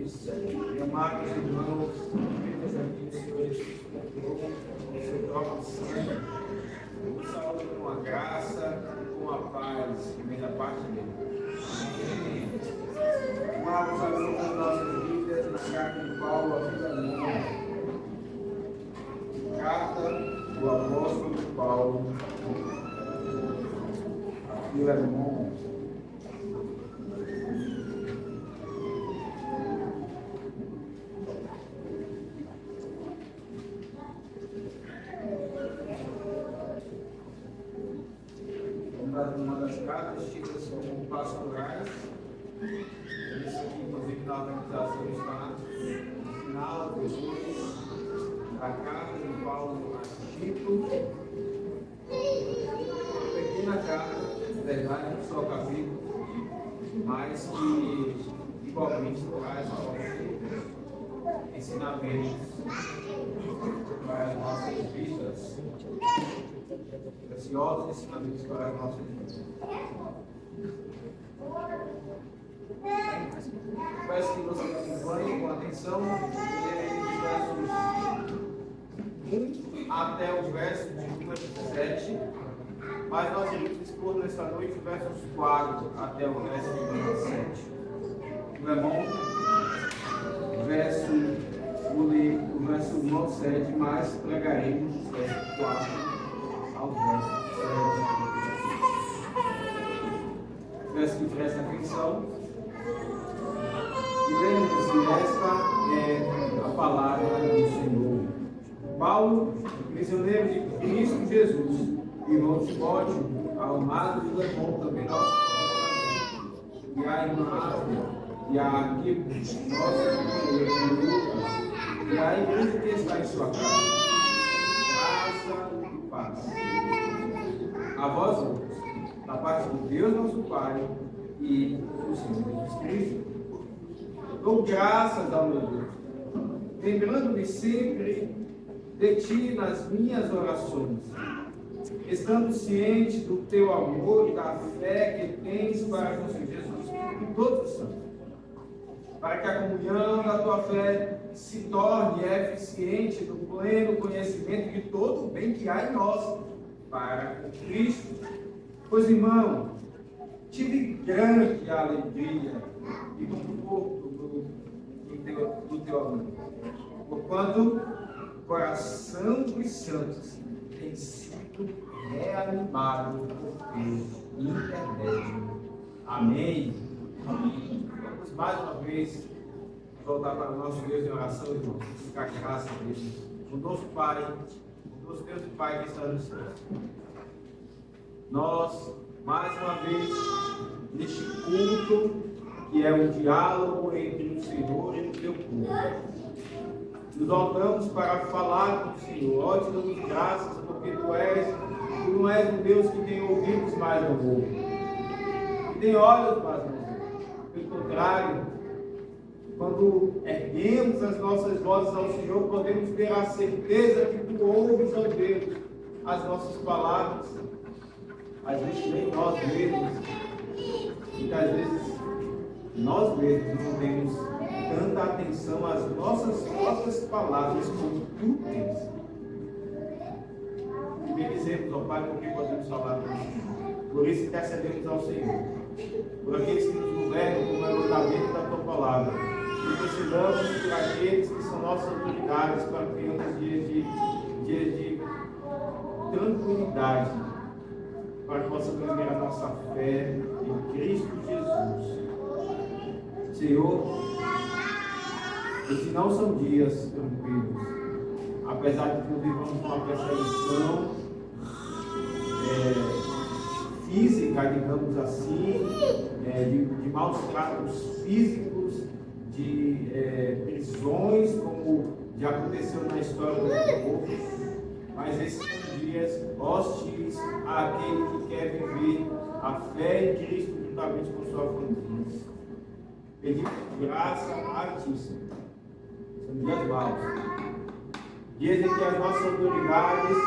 justiça. E amados irmãos, vemos aqui o Senhor Jesus comprou o seu próprio sangue, nos saúde com a graça e com a paz que vem da parte dele. Amados, abrindo as nossas vidas na carta de Paulo a Filemão. Carta do apóstolo Paulo a Filemão. Uma das cartas tidas como pastorais. Isso aqui, inclusive, na organização está no final depois da carta de Paulo a Tito. Pequena carta, na verdade, um só capítulo, mas que igualmente traz alguns ensinamentos para as nossas vidas. Preciosos ensinamentos para as nossas vidas. Peço que você acompanhe com atenção dos versos 1 até o verso de número 7, mas nós iremos expor nesta noite os versos 4 até o verso de número 7. Não é bom? Vou ler o verso 1 ao 7, mas pregaremos os versos 4 ao verso 7. Peço que preste atenção. E lembre-se, esta é a palavra do Senhor. Paulo, prisioneiro de Cristo Jesus, irmão Timóteo, ao amado de Filemão, também nosso irmão, e a irmã África, e a Arquipo, nosso irmão, e a igreja que está em sua casa. Graça e paz. A vós outros, da parte de Deus nosso Pai e do Senhor Jesus Cristo. Dou graças ao meu Deus, lembrando-me sempre de ti nas minhas orações, estando ciente do teu amor e da fé que tens para com o Senhor Jesus e todos os santos, para que a comunhão da tua fé se torne eficiente no pleno conhecimento de todo o bem que há em nós, para com Cristo. Pois, irmão, tive grande alegria e conforto do teu amor, porquanto o coração dos santos tem sido reanimado por teu intermédio. Amém. Vamos mais uma vez voltar para o nosso Deus em oração, irmãos, ficar graça a Deus, o nosso Pai, o nosso Deus e Pai que está nos céus. Nós, mais uma vez, neste culto, que é um diálogo entre o Senhor e o teu povo, nos voltamos para falar com o Senhor. Ó, te damos graças, porque tu não és um Deus que tem ouvidos, mas não ouve, que tem olhos, mas não vê. Pelo contrário, quando erguemos as nossas vozes ao Senhor, podemos ter a certeza que tu ouves, ó Deus, as nossas palavras. Às vezes nem nós mesmos, muitas vezes nós mesmos não temos tanta atenção às nossas próprias palavras como tu tens. E bendizemos, ó Pai, porque podemos falar com o Senhor. Por isso intercedemos ao Senhor, por aqueles que nos governam como é o mandamento da tua palavra. Intercedamos por aqueles que são nossas autoridades, para que tenhamos dias de tranquilidade, para que possamos viver a nossa fé em Cristo Jesus. Senhor, esses não são dias tranquilos, apesar de que vivamos uma perseguição física, digamos assim, de maus tratos físicos, de prisões, como já aconteceu na história do povo, mas esses são dias hostis àquele que quer viver a fé em Cristo juntamente com sua família. Pedimos graça a ti, Senhor. São dias maus. Dias em que as nossas autoridades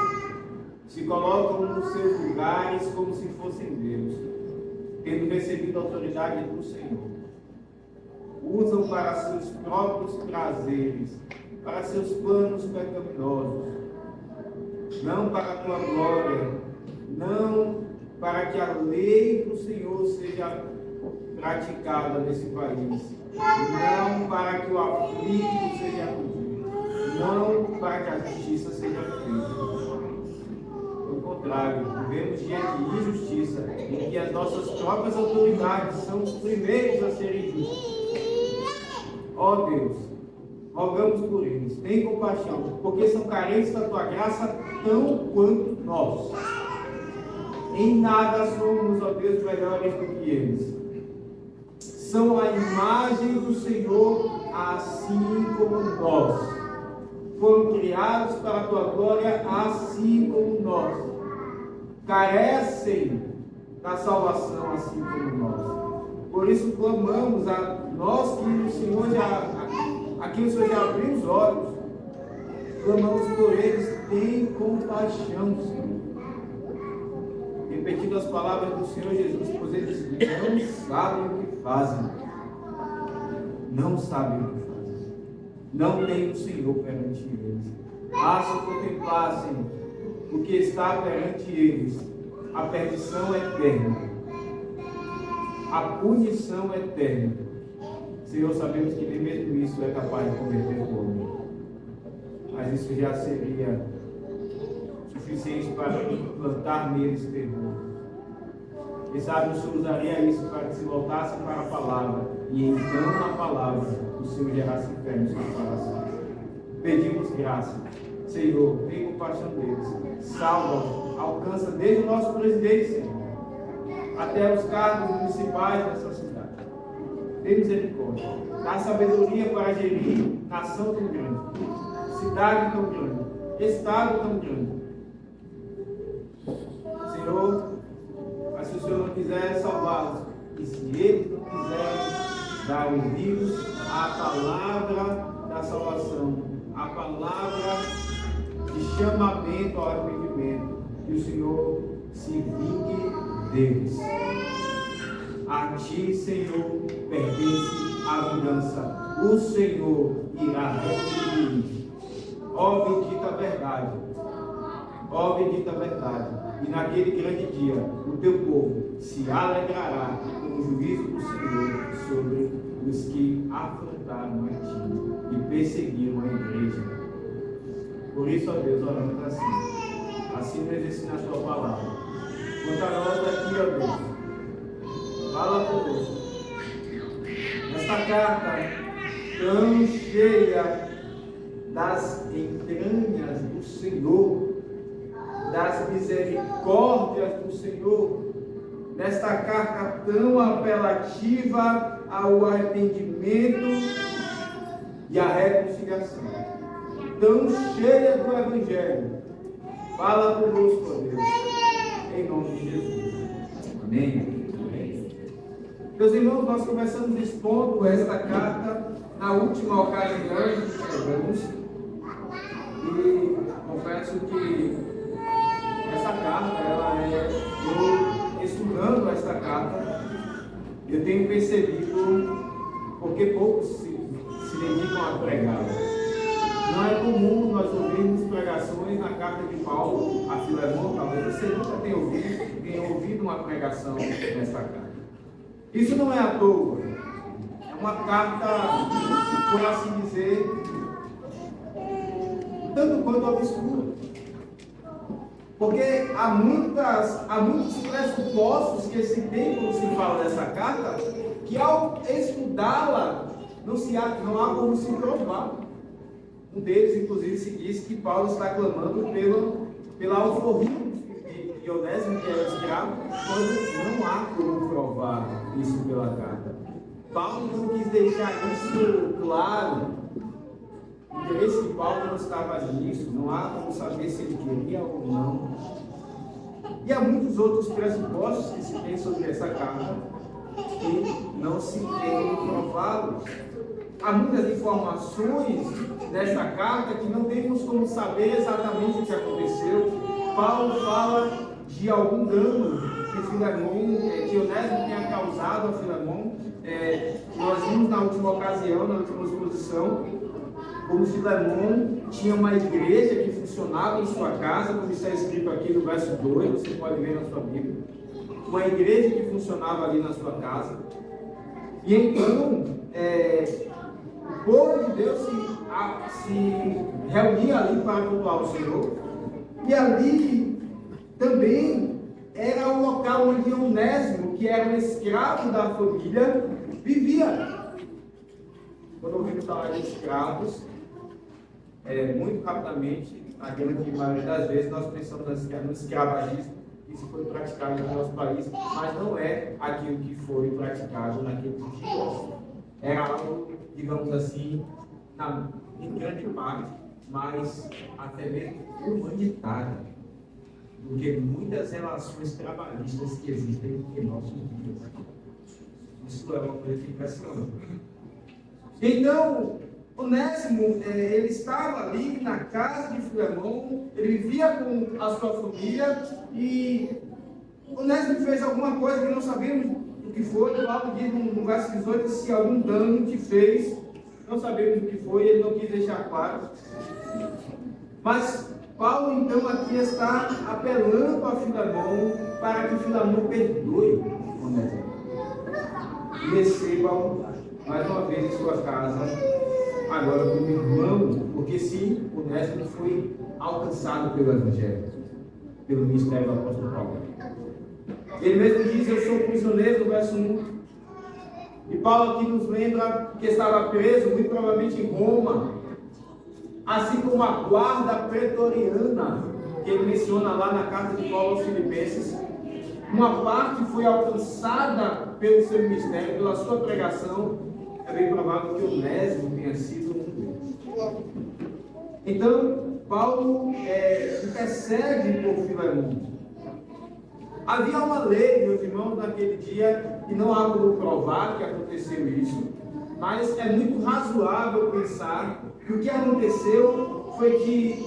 se colocam nos seus lugares como se fossem Deus, tendo recebido a autoridade do Senhor. usam para seus próprios prazeres, para seus planos pecaminosos, não para a tua glória, não para que a lei do Senhor seja praticada nesse país, não para que o aflito seja acudido, não para que a justiça seja feita. Pelo contrário, vivemos diante de injustiça, em que as nossas próprias autoridades são os primeiros a serem justos. Ó Deus, rogamos por eles, tem compaixão, porque são carentes da tua graça tão quanto nós. Em nada somos, ó Deus, melhores do que eles. São a imagem do Senhor, assim como nós. Foram criados para a tua glória, assim como nós. Carecem da salvação, assim como nós. Por isso clamamos a nós que o Senhor aqui o Senhor já abriu os olhos. Clamamos por eles, tem compaixão, Senhor. Repetindo as palavras do Senhor Jesus, pois eles não sabem o que fazem. Não sabem o que fazem. Não tem o Senhor perante eles. Se contemplassem o que está perante eles, a perdição eterna, a punição eterna. Senhor, sabemos que nem mesmo isso é capaz de converter o homem. Mas isso já seria suficiente para implantar neles terror. E sabe, o Senhor usaria isso para que se voltassem para a palavra, e então na palavra o Senhor gerasse fé nos seus corações. Pedimos graça, Senhor, tem compaixão deles, salva, alcança desde o nosso presidente, Senhor, até os cargos municipais dessa cidade. Tem misericórdia, dá sabedoria para gerir nação tão grande, cidade tão grande, estado tão grande. Senhor, mas se o Senhor não quiser salvá-los, e se eles não quiserem dar ouvidos à palavra da salvação, à palavra de chamamento ao arrependimento, que o Senhor se vingue deles. A ti, Senhor, pertence a vingança. O Senhor irá retribuir. Ó bendita verdade. Ó bendita verdade. E naquele grande dia, o teu povo se alegrará com o juízo do Senhor sobre os que afrontaram a ti e perseguiram a igreja. Por isso, ó Deus, oramos assim. Assim nos ensina a tua palavra. Quanto a nós aqui, ó Deus, fala conosco. Nesta carta tão cheia das entranhas do Senhor, das misericórdias do Senhor, nesta carta tão apelativa ao arrependimento e à reconciliação, tão cheia do Evangelho. Fala conosco, ó Deus, em nome de Jesus. Amém. Meus irmãos, nós começamos expondo esta carta na última ocasião que chegamos, e confesso que essa carta, eu estudando esta carta, eu tenho percebido porque poucos se dedicam a pregá-la. Não é comum nós ouvirmos pregações na carta de Paulo a Filemão. Talvez você nunca tenha ouvido uma pregação nesta carta. Isso não é à toa. É uma carta, por assim dizer, tanto quanto obscura. Porque há muitos pressupostos que se tem quando se fala dessa carta, que ao estudá-la, não há como se provar. Um deles, inclusive, se diz que Paulo está clamando pela alforria de Onésimo, que era escravo, quando não há como provar isso pela carta. Paulo não quis deixar isso claro. O interesse de Paulo não estava nisso, não há como saber se ele queria ou não. E há muitos outros pressupostos que se tem sobre essa carta que não se tem como prová-los. Há muitas informações nesta carta que não temos como saber exatamente o que aconteceu. Paulo fala de algum dano que Onésimo tenha causado a Filemão, nós vimos na última ocasião, na última exposição, como Filemon tinha uma igreja que funcionava em sua casa, como está escrito aqui no verso 2, você pode ver na sua Bíblia. Uma igreja que funcionava ali na sua casa. E então, o povo de Deus se reunia ali para cultuar o Senhor. E ali também era o local onde Onésimo, que era um escravo da família, vivia. Quando ouvimos falar de escravos, muito rapidamente, a grande maioria das vezes, nós pensamos no escravagismo. Isso foi praticado no nosso país, mas não é aquilo que foi praticado naqueles dias. Era algo, digamos assim, em grande parte, mas até mesmo humanitário, do que muitas relações trabalhistas que existem em nossos dias. Isso é uma coisa que impressiona. Então, Onésimo, ele estava ali na casa de Filemon, ele vivia com a sua família e Onésimo fez alguma coisa que não sabemos o que foi. Paulo diz no verso 18, se algum dano te fez, não sabemos o que foi, ele não quis deixar claro. Mas Paulo então aqui está apelando a Filemon para que Filemon perdoe Onésimo e receba-o mais uma vez em sua casa, agora como irmão, porque sim, Onésimo foi alcançado pelo Evangelho, pelo ministério do apóstolo Paulo. Ele mesmo diz, eu sou prisioneiro, no verso 1. E Paulo aqui nos lembra que estava preso, muito provavelmente em Roma, assim como a guarda pretoriana, que ele menciona lá na carta de Paulo aos Filipenses. Uma parte foi alcançada pelo seu ministério, pela sua pregação. É bem provável que Onésimo tenha sido um deles. Então, Paulo intercede por Filemon. Havia uma lei, meus irmãos, naquele dia, e não há como provar que aconteceu isso, mas é muito razoável pensar que o que aconteceu foi que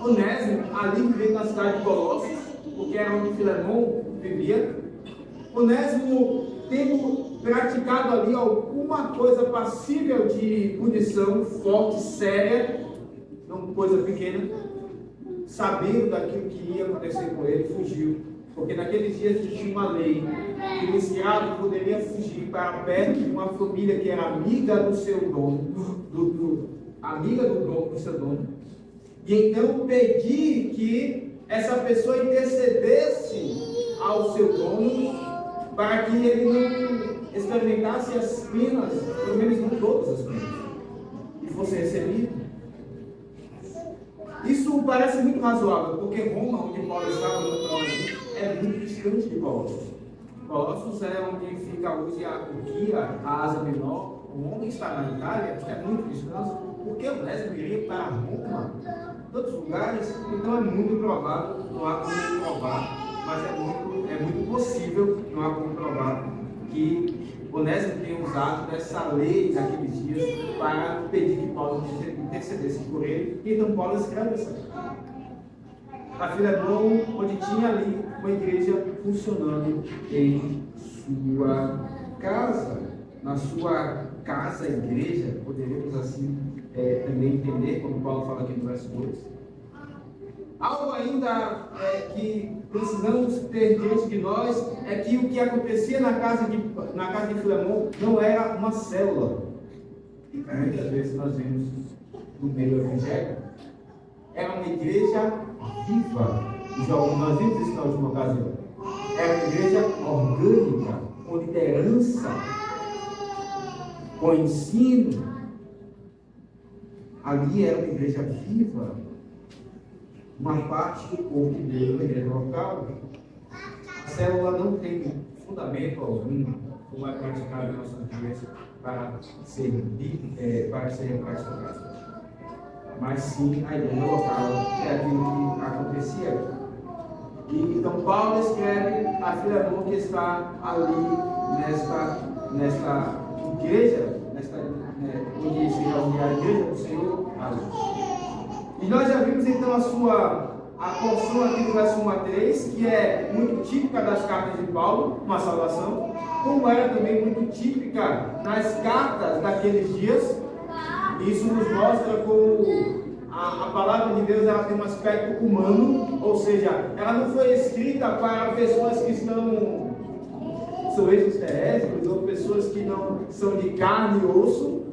Onésimo, ali vivendo na cidade de Colossos, porque era onde Filemon vivia, Onésimo, tendo praticado ali alguma coisa passível de punição forte, séria, não coisa pequena, sabendo daquilo que ia acontecer com ele, fugiu. Porque naqueles dias existia uma lei que o escravo poderia fugir para perto de uma família que era amiga do seu dono, amiga do dono do seu dono, e então pedir que essa pessoa intercedesse ao seu dono para que ele não experimentasse as penas, pelo menos não todas as penas, e fosse recebido. Isso parece muito razoável, porque Roma, onde Paulo estava é muito distante de Colossos. Colossos é onde fica hoje a Turquia, a Ásia Menor. O homem está na Itália, é muito distante. Por que Onésimo iria para Roma? Todos os lugares, então é muito provável, não há como provar, mas é muito possível, não há como provar, que Onésimo tenha usado dessa lei naqueles dias para pedir que Paulo intercedesse por ele. E então Paulo escreve essa lei. A Filemon, onde tinha ali uma igreja funcionando em sua casa, na sua casa, igreja, poderíamos assim também entender, como Paulo fala aqui no verso 2. Algo ainda que precisamos ter diante de nós é que o que acontecia na casa de Filemon não era uma célula, que muitas vezes nós vemos no meio evangélico. Era uma igreja viva. Nós vimos isso na última ocasião. Era uma igreja orgânica, com liderança, com ensino. Ali era uma igreja viva. Uma parte do povo de Deus, uma igreja local. A célula não tem fundamento algum, como é praticado em nossas dias, para ser praticado. Mas sim a igreja local é aquilo que acontecia. E então Paulo escreve a Filemon que está ali nesta igreja, onde se reúne a igreja do Senhor. E nós já vimos então a sua a porção aqui do verso 1 a 3, que é muito típica das cartas de Paulo, uma saudação, como era também muito típica nas cartas daqueles dias. Isso nos mostra como a palavra de Deus ela tem um aspecto humano, ou seja, ela não foi escrita para pessoas que são extraterrestres ou pessoas que não são de carne e osso.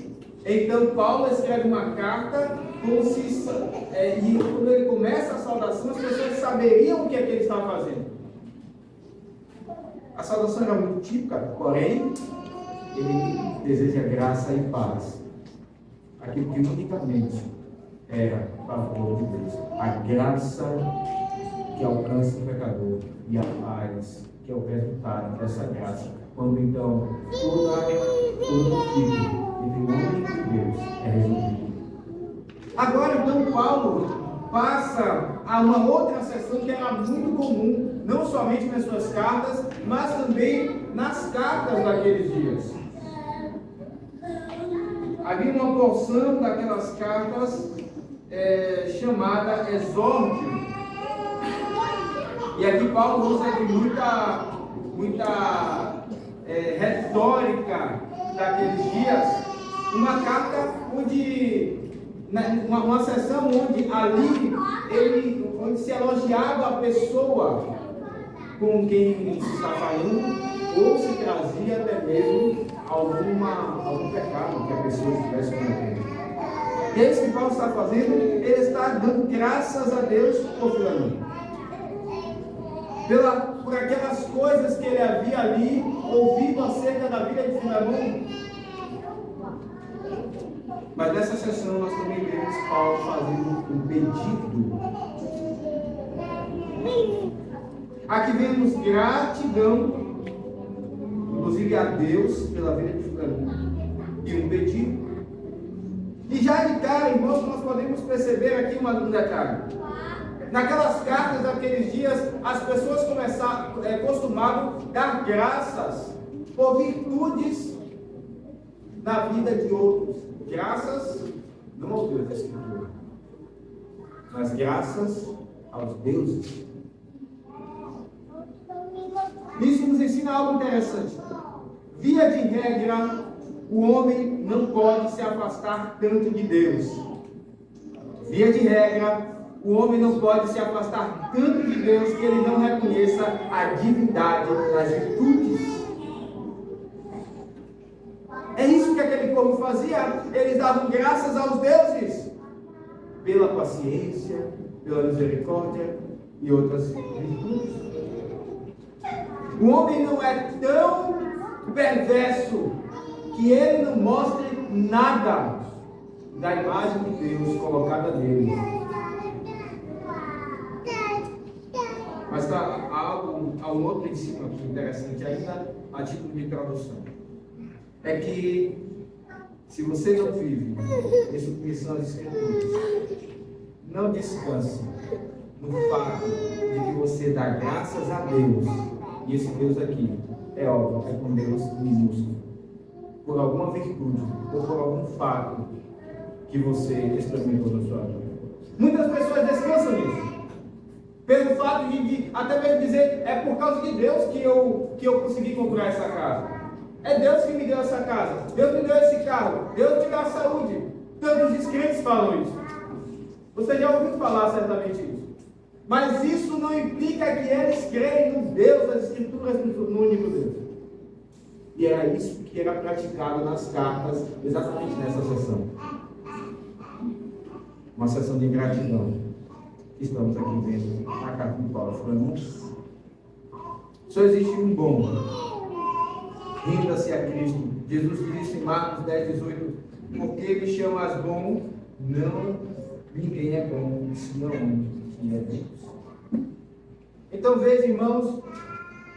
Então Paulo escreve uma carta como se e quando ele começa a saudação, as pessoas saberiam o que é que ele estava fazendo. A saudação era muito típica, porém ele deseja graça e paz, aquilo que unicamente era favor de Deus, a graça que alcança o pecador e a paz que é o resultado dessa graça, quando então todo tipo entre o homem e Deus é resolvido. Agora então Paulo passa a uma outra seção que era muito comum, não somente nas suas cartas, mas também nas cartas daqueles dias. Havia uma porção daquelas cartas chamada exórdio. E aqui Paulo usa de muita retórica daqueles dias, uma carta onde, uma sessão onde onde se elogiava a pessoa com quem se está falando, ou se trazia até mesmo algum pecado que a pessoa estivesse cometendo. E é isso que Paulo está fazendo, ele está dando graças a Deus por fulano. Por aquelas coisas que ele havia ali ouvido acerca da vida de Filemão. Mas nessa sessão nós também vemos Paulo fazendo um pedido. Aqui vemos gratidão, inclusive a Deus pela vida de Filemão, e um pedido. E já de cara, irmãos, nós podemos perceber aqui um detalhe. Naquelas cartas daqueles dias, as pessoas costumavam dar graças por virtudes na vida de outros. Graças, não ao Deus da Escritura, mas graças aos deuses. Isso nos ensina algo interessante. Via de regra, o homem não pode se afastar tanto de Deus. Via de regra, o homem não pode se afastar tanto de Deus que ele não reconheça a divindade das virtudes. É isso que aquele povo fazia. Eles davam graças aos deuses pela paciência, pela misericórdia e outras virtudes. O homem não é tão perverso que ele não mostre nada da imagem de Deus colocada nele. Mas há um outro ensino aqui interessante ainda, a título de tradução. É que se você não vive em submissão às Escrituras, não descanse no fato de que você dá graças a Deus. E esse Deus aqui, é óbvio, é com Deus minúsculo. Por alguma virtude ou por algum fato que você experimentou na sua vida. Muitas pessoas descansam nisso. Pelo fato de até mesmo dizer, é por causa de Deus que eu consegui comprar essa casa. É Deus que me deu essa casa. Deus me deu esse carro. Deus me deu a saúde. Todos os descrentes falam isso. Você já ouviu falar certamente isso. Mas isso não implica que eles creem no Deus das Escrituras, no único Deus. E era isso que era praticado nas cartas, exatamente nessa sessão. Uma sessão de gratidão. Estamos aqui vendo na carta de Paulo. Falamos, só existe um bom. Renda-se a Cristo. Jesus disse em Marcos 10, 18, porque ele chama as bom, não, ninguém é bom, senão que é Deus. Então veja, irmãos,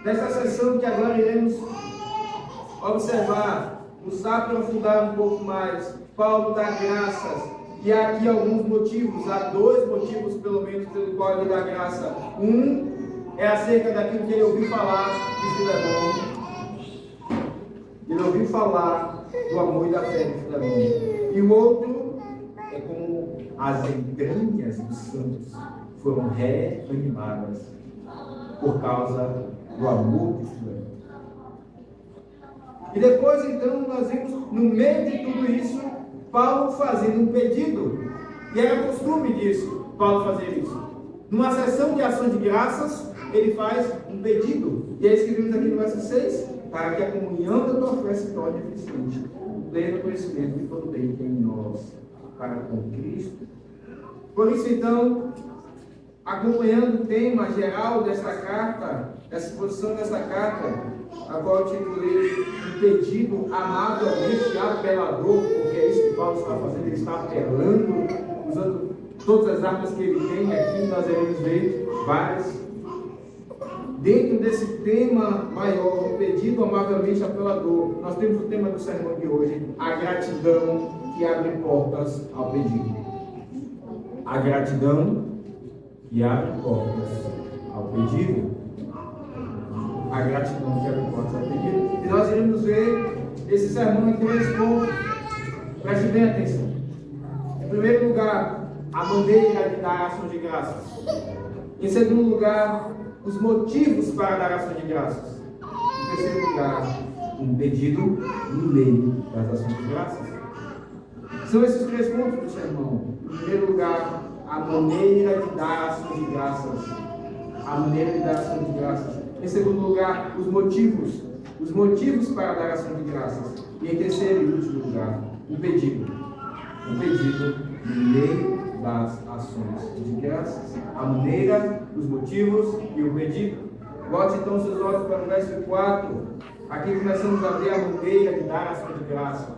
nessa sessão que agora iremos observar, nos aprofundar um pouco mais, Paulo dá graças. E há aqui alguns motivos, há dois motivos pelo menos pelo qual ele dá graça. Um é acerca daquilo que ele ouviu falar de Filemão. Ele ouviu falar do amor e da fé de Filemão. E o outro é como as entranhas dos santos. foram reanimadas por causa do amor de Filemão. E depois, então, nós vimos, no meio de tudo isso, Paulo fazendo um pedido. E era costume disso, Paulo fazer isso. Numa sessão de ação de graças, ele faz um pedido. E é isso que vimos aqui no verso 6, para que a comunhão da tua fé se torne eficiente, pleno conhecimento de todo bem que tem em nós, para com Cristo. Por isso, então, acompanhando o tema geral desta carta, essa exposição desta carta, a qual eu titulei um pedido amavelmente apelador, porque é isso que Paulo está fazendo, ele está apelando, usando todas as armas que ele tem. Aqui nós iremos ver várias. Dentro desse tema maior, um pedido amavelmente apelador, nós temos o tema do sermão de hoje, a gratidão que abre portas ao pedido. A gratidão que abre portas ao pedido. A gratidão que abre portas ao pedido. E nós iremos ver esse sermão em 3 pontos. Preste bem atenção. Em primeiro lugar, a maneira de dar ação de graças. Em segundo lugar, os motivos para dar ação de graças. Em terceiro lugar, um pedido no meio das ações de graças. São esses 3 pontos do sermão. Em primeiro lugar, a maneira de dar ação de graças. A maneira de dar ação de graças. Em segundo lugar, os motivos para dar ação de graças. E em terceiro e último lugar, um pedido no meio das ações de graças. A maneira, os motivos e o pedido. Bote então seus olhos para o verso 4. Aqui começamos a ver a maneira de dar ação de graças.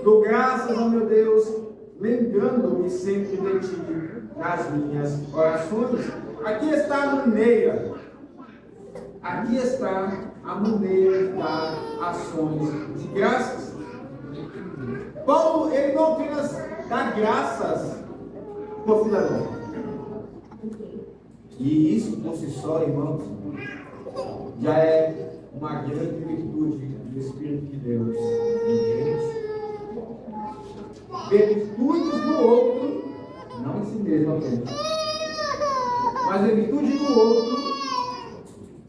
Dou graças ao meu Deus, lembrando-me sempre de ti nas minhas orações. Aqui está a maneira. Aqui está a maneira de dar ações de graças. Paulo, ele não apenas dá graças por Filemão. E isso por si só, irmãos, já é uma grande virtude do Espírito de Deus em crente. Ver virtudes do outro, não em si mesmo apenas, mas ver virtude do outro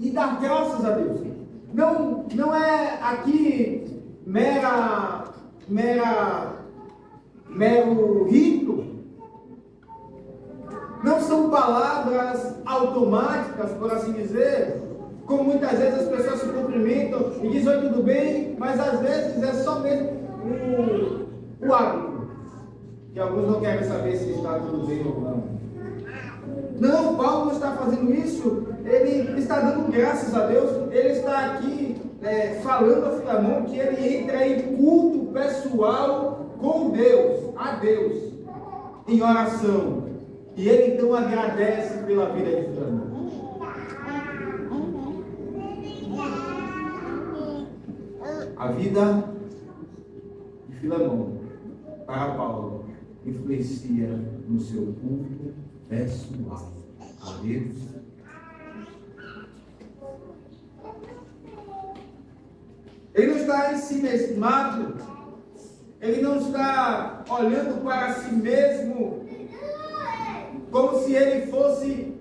e dar graças a Deus. Não é aqui mero rito. Não são palavras automáticas, por assim dizer, como muitas vezes as pessoas se cumprimentam e dizem oi, tudo bem, mas às vezes é só mesmo o hábito, que alguns não querem saber se está tudo bem ou não. Não, Paulo não está fazendo isso, ele está dando graças a Deus, ele está aqui falando a Filemão que ele entra em culto pessoal com Deus, a Deus, em oração. E ele então agradece pela vida de Filemão. A vida de Filemão, para Paulo, influencia no seu culto pessoal a Deus. Ele não está em si mesmado, ele não está olhando para si mesmo como se ele fosse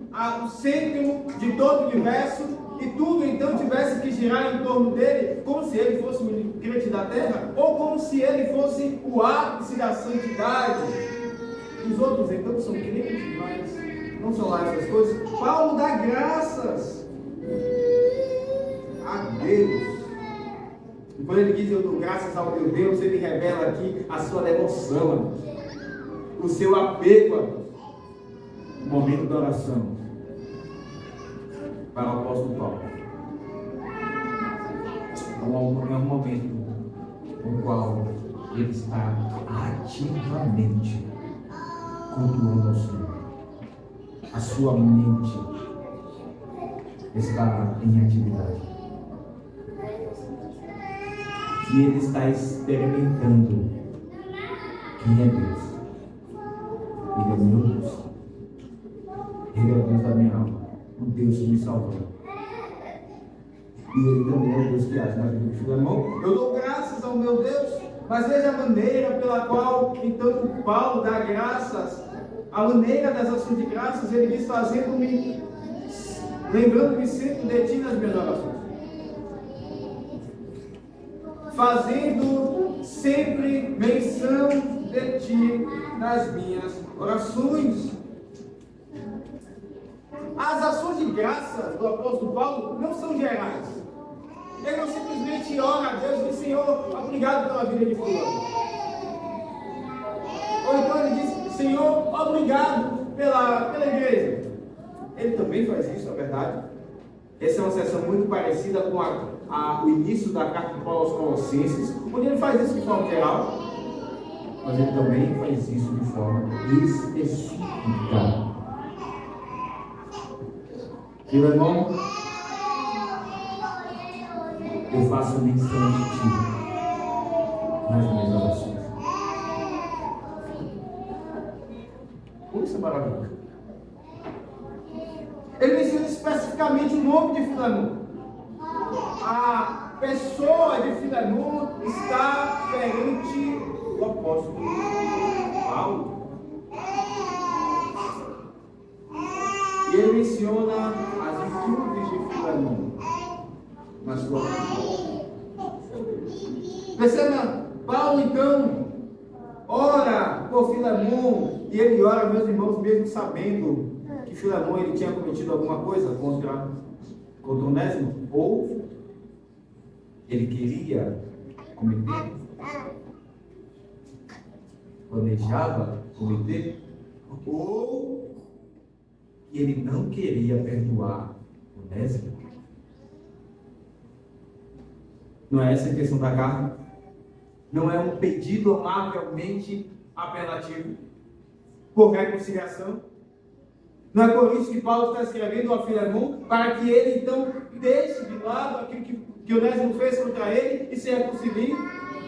o centro de todo o universo e tudo então tivesse que girar em torno dele, como se ele fosse o crente da terra, ou como se ele fosse o ápice da santidade. Os outros então são crentes, mas não são lá essas coisas. Paulo dá graças a Deus. E quando ele diz eu dou graças ao meu Deus, ele revela aqui a sua devoção, o seu apego a Deus. O momento da oração para o apóstolo Paulo é um momento no qual ele está ativamente cultuando ao Senhor. A sua mente está em atividade e ele está experimentando quem é Deus. Ele é o meu Deus. Ele é o Deus da minha alma, o Deus que me salvou. E ele também é o Deus que age na vida de Filemão. Eu dou graças ao meu Deus, Mas veja a maneira pela qual, então, Paulo dá graças, a maneira das ações de graças, ele diz: fazendo-me, lembrando-me sempre de ti nas minhas orações. Fazendo sempre menção de ti nas minhas orações. As ações de graças do apóstolo Paulo não são gerais. Ele não simplesmente ora a Deus e diz: Senhor, obrigado pela vida de fulano. Ou então ele diz: Senhor, obrigado pela igreja. Ele também faz isso, na verdade. Essa é uma sessão muito parecida com o início da carta de Paulo aos Colossenses, onde ele faz isso de forma geral, mas ele também faz isso de forma específica. Filemão, eu faço menção de ti nas minhas orações. Isso é maravilhoso. Ele menciona especificamente o nome de Filemão. A pessoa de Filemão está perante o apóstolo Paulo. E ele menciona as virtudes de Filemão na sua vida. Perceba, Paulo então ora por Filemão, e ele ora, meus irmãos, mesmo sabendo que Filemão ele tinha cometido alguma coisa contra Onésimo, ou ele queria cometer, planejava cometer, ou que ele não queria perdoar Onésimo. Não é essa a intenção da carta? Não é um pedido amavelmente apelativo por reconciliação? Não é por isso que Paulo está escrevendo a Filemão, para que ele então deixe de lado aquilo que Onésimo fez contra ele e se reconcilie?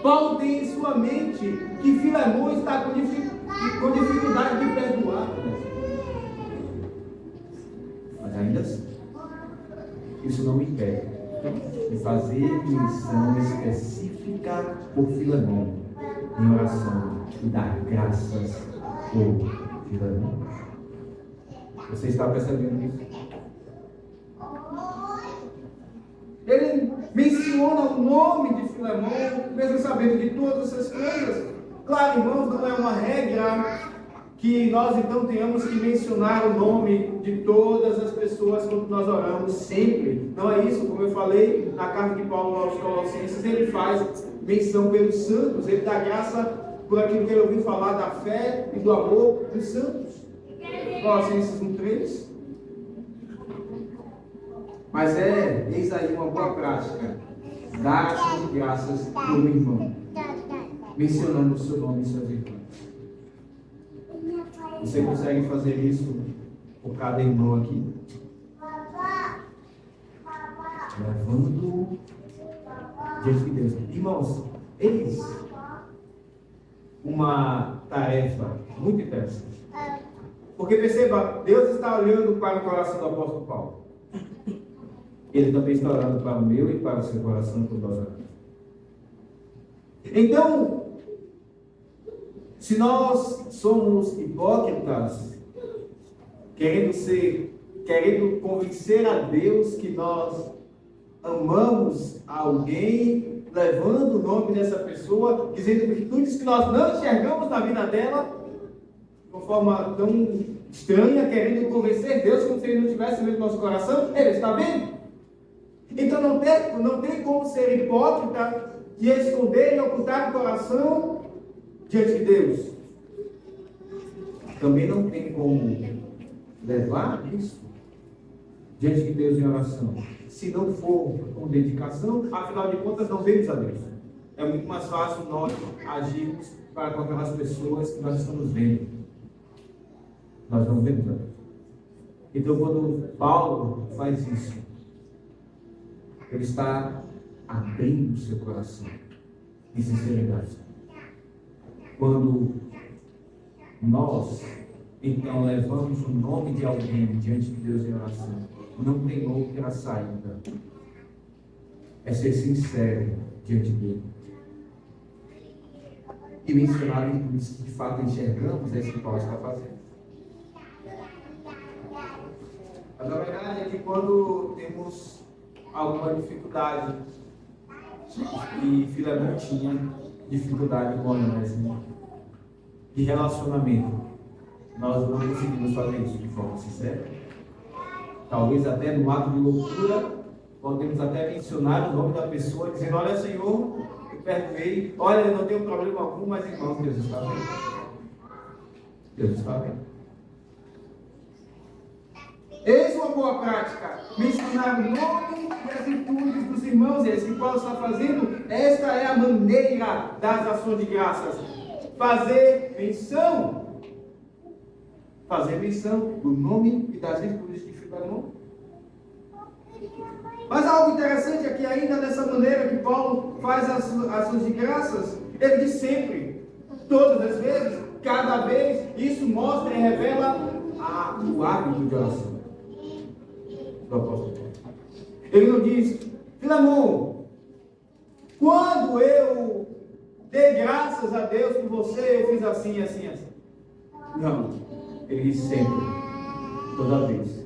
Paulo tem em sua mente que Filemão está com dificuldade de perdoar. Mas ainda assim, isso não impede de fazer menção específica por Filemão em oração e dar graças por Filemão. Você está percebendo isso? Ele menciona o nome de Filemão, mesmo sabendo de todas essas coisas. Claro, irmãos, não é uma regra que nós então tenhamos que mencionar o nome de todas as pessoas quando nós oramos sempre. Não é isso, como eu falei na carta de Paulo aos Colossenses, ele faz menção pelos santos, ele dá graça por aquilo que ele ouviu falar da fé e do amor dos santos. Colossenses 1:3. Mas eis aí uma boa prática, dar ação de graças pelo irmão, mencionando o seu nome e suas virtudes. Você consegue fazer isso por cada irmão aqui? Levando diante de Deus. Irmãos, eis uma tarefa muito interessante. Porque perceba, Deus está olhando para o coração do apóstolo Paulo. Ele também está olhando para o meu e para o seu coração quando nós oramos. Então, se nós somos hipócritas, querendo convencer a Deus que nós amamos alguém, levando o nome dessa pessoa, dizendo virtudes que nós não enxergamos na vida dela, de uma forma tão estranha, querendo convencer Deus como se Ele não tivesse no nosso coração, Ele está vendo? Então não tem como ser hipócrita e esconder e ocultar o coração diante de Deus. Também não tem como levar isso diante de Deus em oração, se não for com dedicação. Afinal de contas, não vemos a Deus. É muito mais fácil nós agirmos para com aquelas pessoas que nós estamos vendo. Nós não vemos a Deus. Então, quando Paulo faz isso, ele está abrindo o seu coração em sinceridade. Quando nós, então, levamos o nome de alguém diante de Deus em oração, não tem outra saída. É ser sincero diante dele. e mencionar virtudes que de fato enxergamos, é isso que Paulo está fazendo. Mas a verdade é que quando temos alguma dificuldade, e Filemão tinha dificuldade com Onésimo, de relacionamento, nós não conseguimos fazer isso de forma sincera. Talvez até no ato de loucura, podemos até mencionar o nome da pessoa, dizendo: olha, Senhor, eu perdoei, olha, eu não tenho problema algum, mas irmãos, Deus está vendo. Deus está vendo. Eis uma boa prática, mencionar o nome e as virtudes dos irmãos, e é isso que Paulo está fazendo. Esta é a maneira das ações de graças. Fazer menção do nome e das virtudes de Filemão. Mas algo interessante é que ainda dessa maneira que Paulo faz as ações de graças, ele diz sempre, todas as vezes, cada vez, isso mostra e revela o hábito de oração do apóstolo Paulo. Ele não diz: Filemão, quando eu dei graças a Deus por você, eu fiz assim, assim, assim. Não, ele diz sempre, toda vez.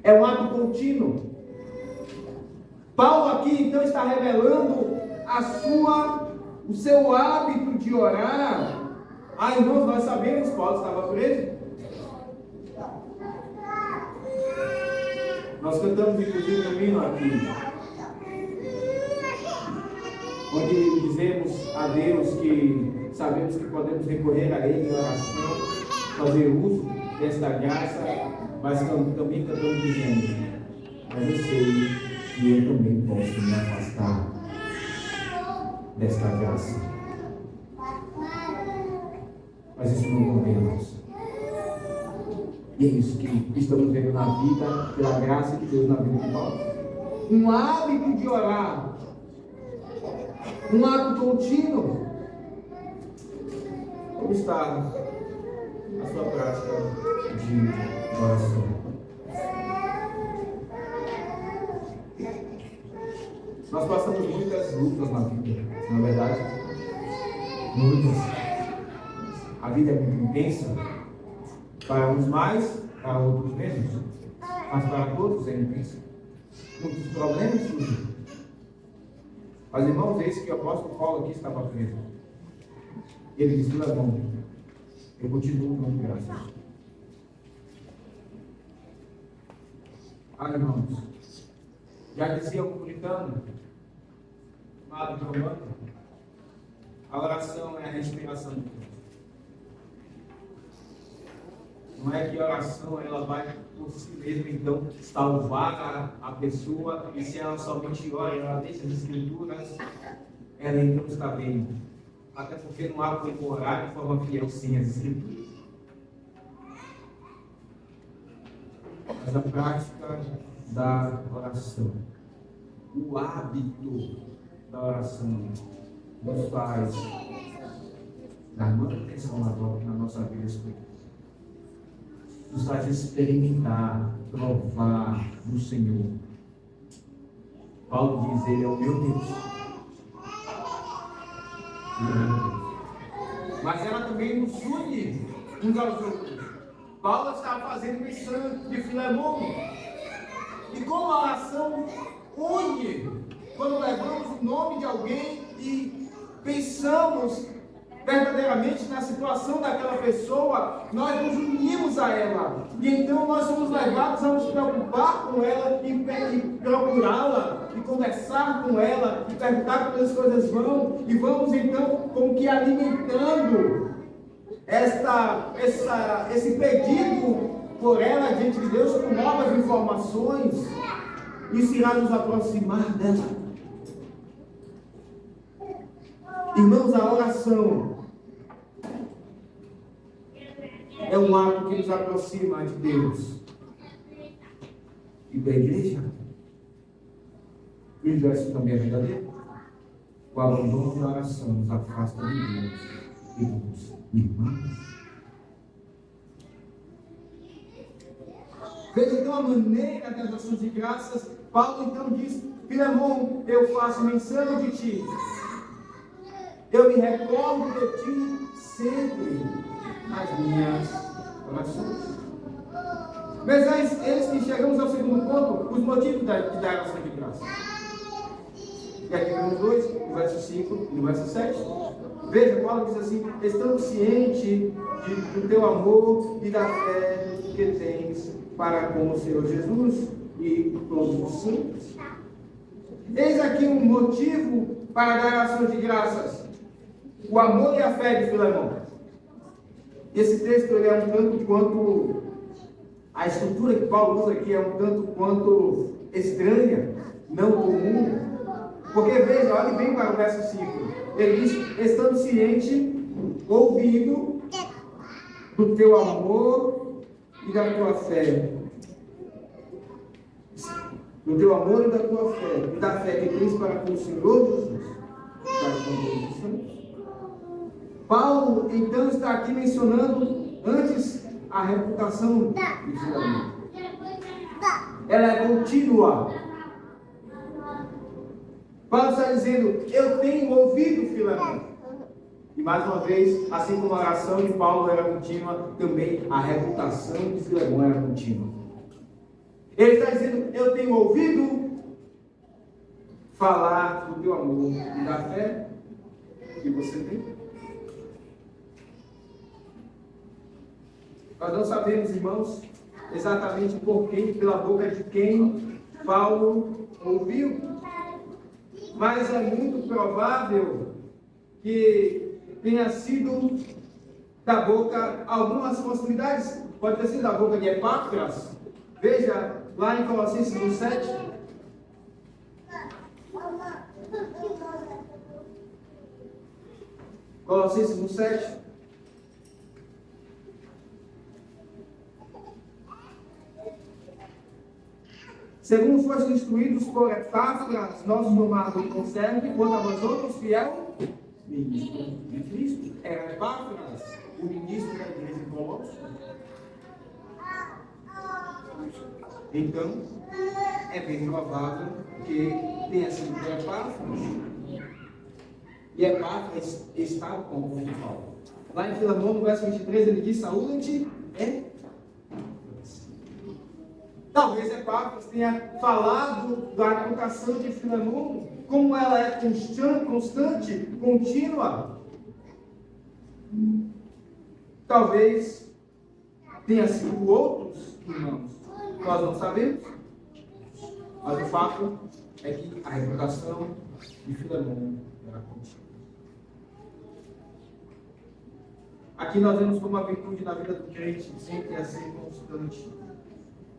É um ato contínuo. Paulo aqui então está revelando o seu hábito de orar. Irmãos, nós sabemos que Paulo estava preso. Nós cantamos inclusive um hino aqui, onde dizemos a Deus que sabemos que podemos recorrer a Ele em oração, fazer uso desta graça, mas também cantamos dizendo: mas eu sei que eu também posso me afastar desta graça. Mas isso não convém a nós. E é isso que estamos vendo na vida, pela graça de Deus na vida de Paulo. Um hábito de orar, um ato contínuo. Como está a sua prática de oração? Nós passamos muitas lutas na vida, na verdade, muitas. A vida é muito intensa, para uns mais, para outros menos, mas para todos é intensa. Muitos problemas surgem. Mas irmãos, eis que o apóstolo Paulo aqui estava preso. Ele disse: Filemão, eu continuo dando graças. Irmãos, já dizia o puritano, Padre Romano, a oração é a respiração de Deus. Não é que a oração ela vai por si mesma então salvar a pessoa, e se ela somente ora, ela deixa as escrituras, ela então está bem. Até porque não há como orar de forma fiel sem as escrituras. Mas a prática da oração, o hábito da oração, nos faz dar manutenção na nossa vida espiritual. Nos faz experimentar, provar no Senhor. Paulo diz: Ele é o meu Deus. Mas ela também nos une uns aos outros. Paulo está fazendo missão de Filemão. E como a oração une, quando levamos o nome de alguém e pensamos verdadeiramente na situação daquela pessoa, nós nos unimos a ela. E então nós somos levados a nos preocupar com ela e procurá-la, e conversar com ela, e perguntar como as coisas vão, e vamos então como que alimentando esse pedido por ela diante de Deus com novas informações. Isso irá nos aproximar dela. Irmãos, a oração é um ato que nos aproxima de Deus e da igreja. O inverso também é verdadeiro. O abandono da oração nos afasta de Deus e dos irmãos. Veja então a maneira das ações de graças. Paulo então diz: Filemão, eu faço menção de ti. eu me recordo de ti sempre nas minhas orações. Mas eis que chegamos ao segundo ponto, os motivos de dar ação de graça. E aqui vemos dois, no verso 5 e no verso 7. Veja, Paulo diz assim: estando ciente do teu amor e da fé que tens para com o Senhor Jesus e todos os santos. Eis aqui um motivo para dar ação de graças: o amor e a fé de Filemão. Esse texto ele é um tanto quanto, a estrutura que Paulo usa aqui é um tanto quanto estranha, não comum. Porque veja, olhe bem para o verso 5. Ele diz: estando ciente, ouvindo do teu amor e da tua fé. Do teu amor e da tua fé. E da fé que tens para com o Senhor Jesus. Para com todos os santos. Paulo, então, está aqui mencionando antes a reputação de Filemão. Ela é contínua. Paulo está dizendo: eu tenho ouvido Filemão. E mais uma vez, assim como a oração de Paulo era contínua, também a reputação de Filemão era contínua. Ele está dizendo: eu tenho ouvido falar do teu amor e da fé que você tem. Nós não sabemos, irmãos, exatamente por quem, pela boca de quem Paulo ouviu, mas é muito provável que tenha sido da boca, algumas possibilidades, pode ter sido da boca de Epáfras. Veja lá em Colossenses 1:7. Colossenses 1:7. Segundo foste instruídos por Epáfras, nosso amado conserve, quanto a vós outros, fiel ministro de Cristo. Era Epáfras, o ministro da igreja de Colossos. Então, é bem provável que tenha sido por Epáfras. E Epáfras estava com o Paulo. Lá em Filemão, no verso 23, ele diz: saúde é. Talvez Epáfras tenha falado da reputação de Filemão, como ela é constante, contínua. Talvez tenha sido outros irmãos. Nós não sabemos. Mas o fato é que a reputação de Filemão era contínua. Aqui nós vemos como a virtude na vida do crente sempre é ser constante.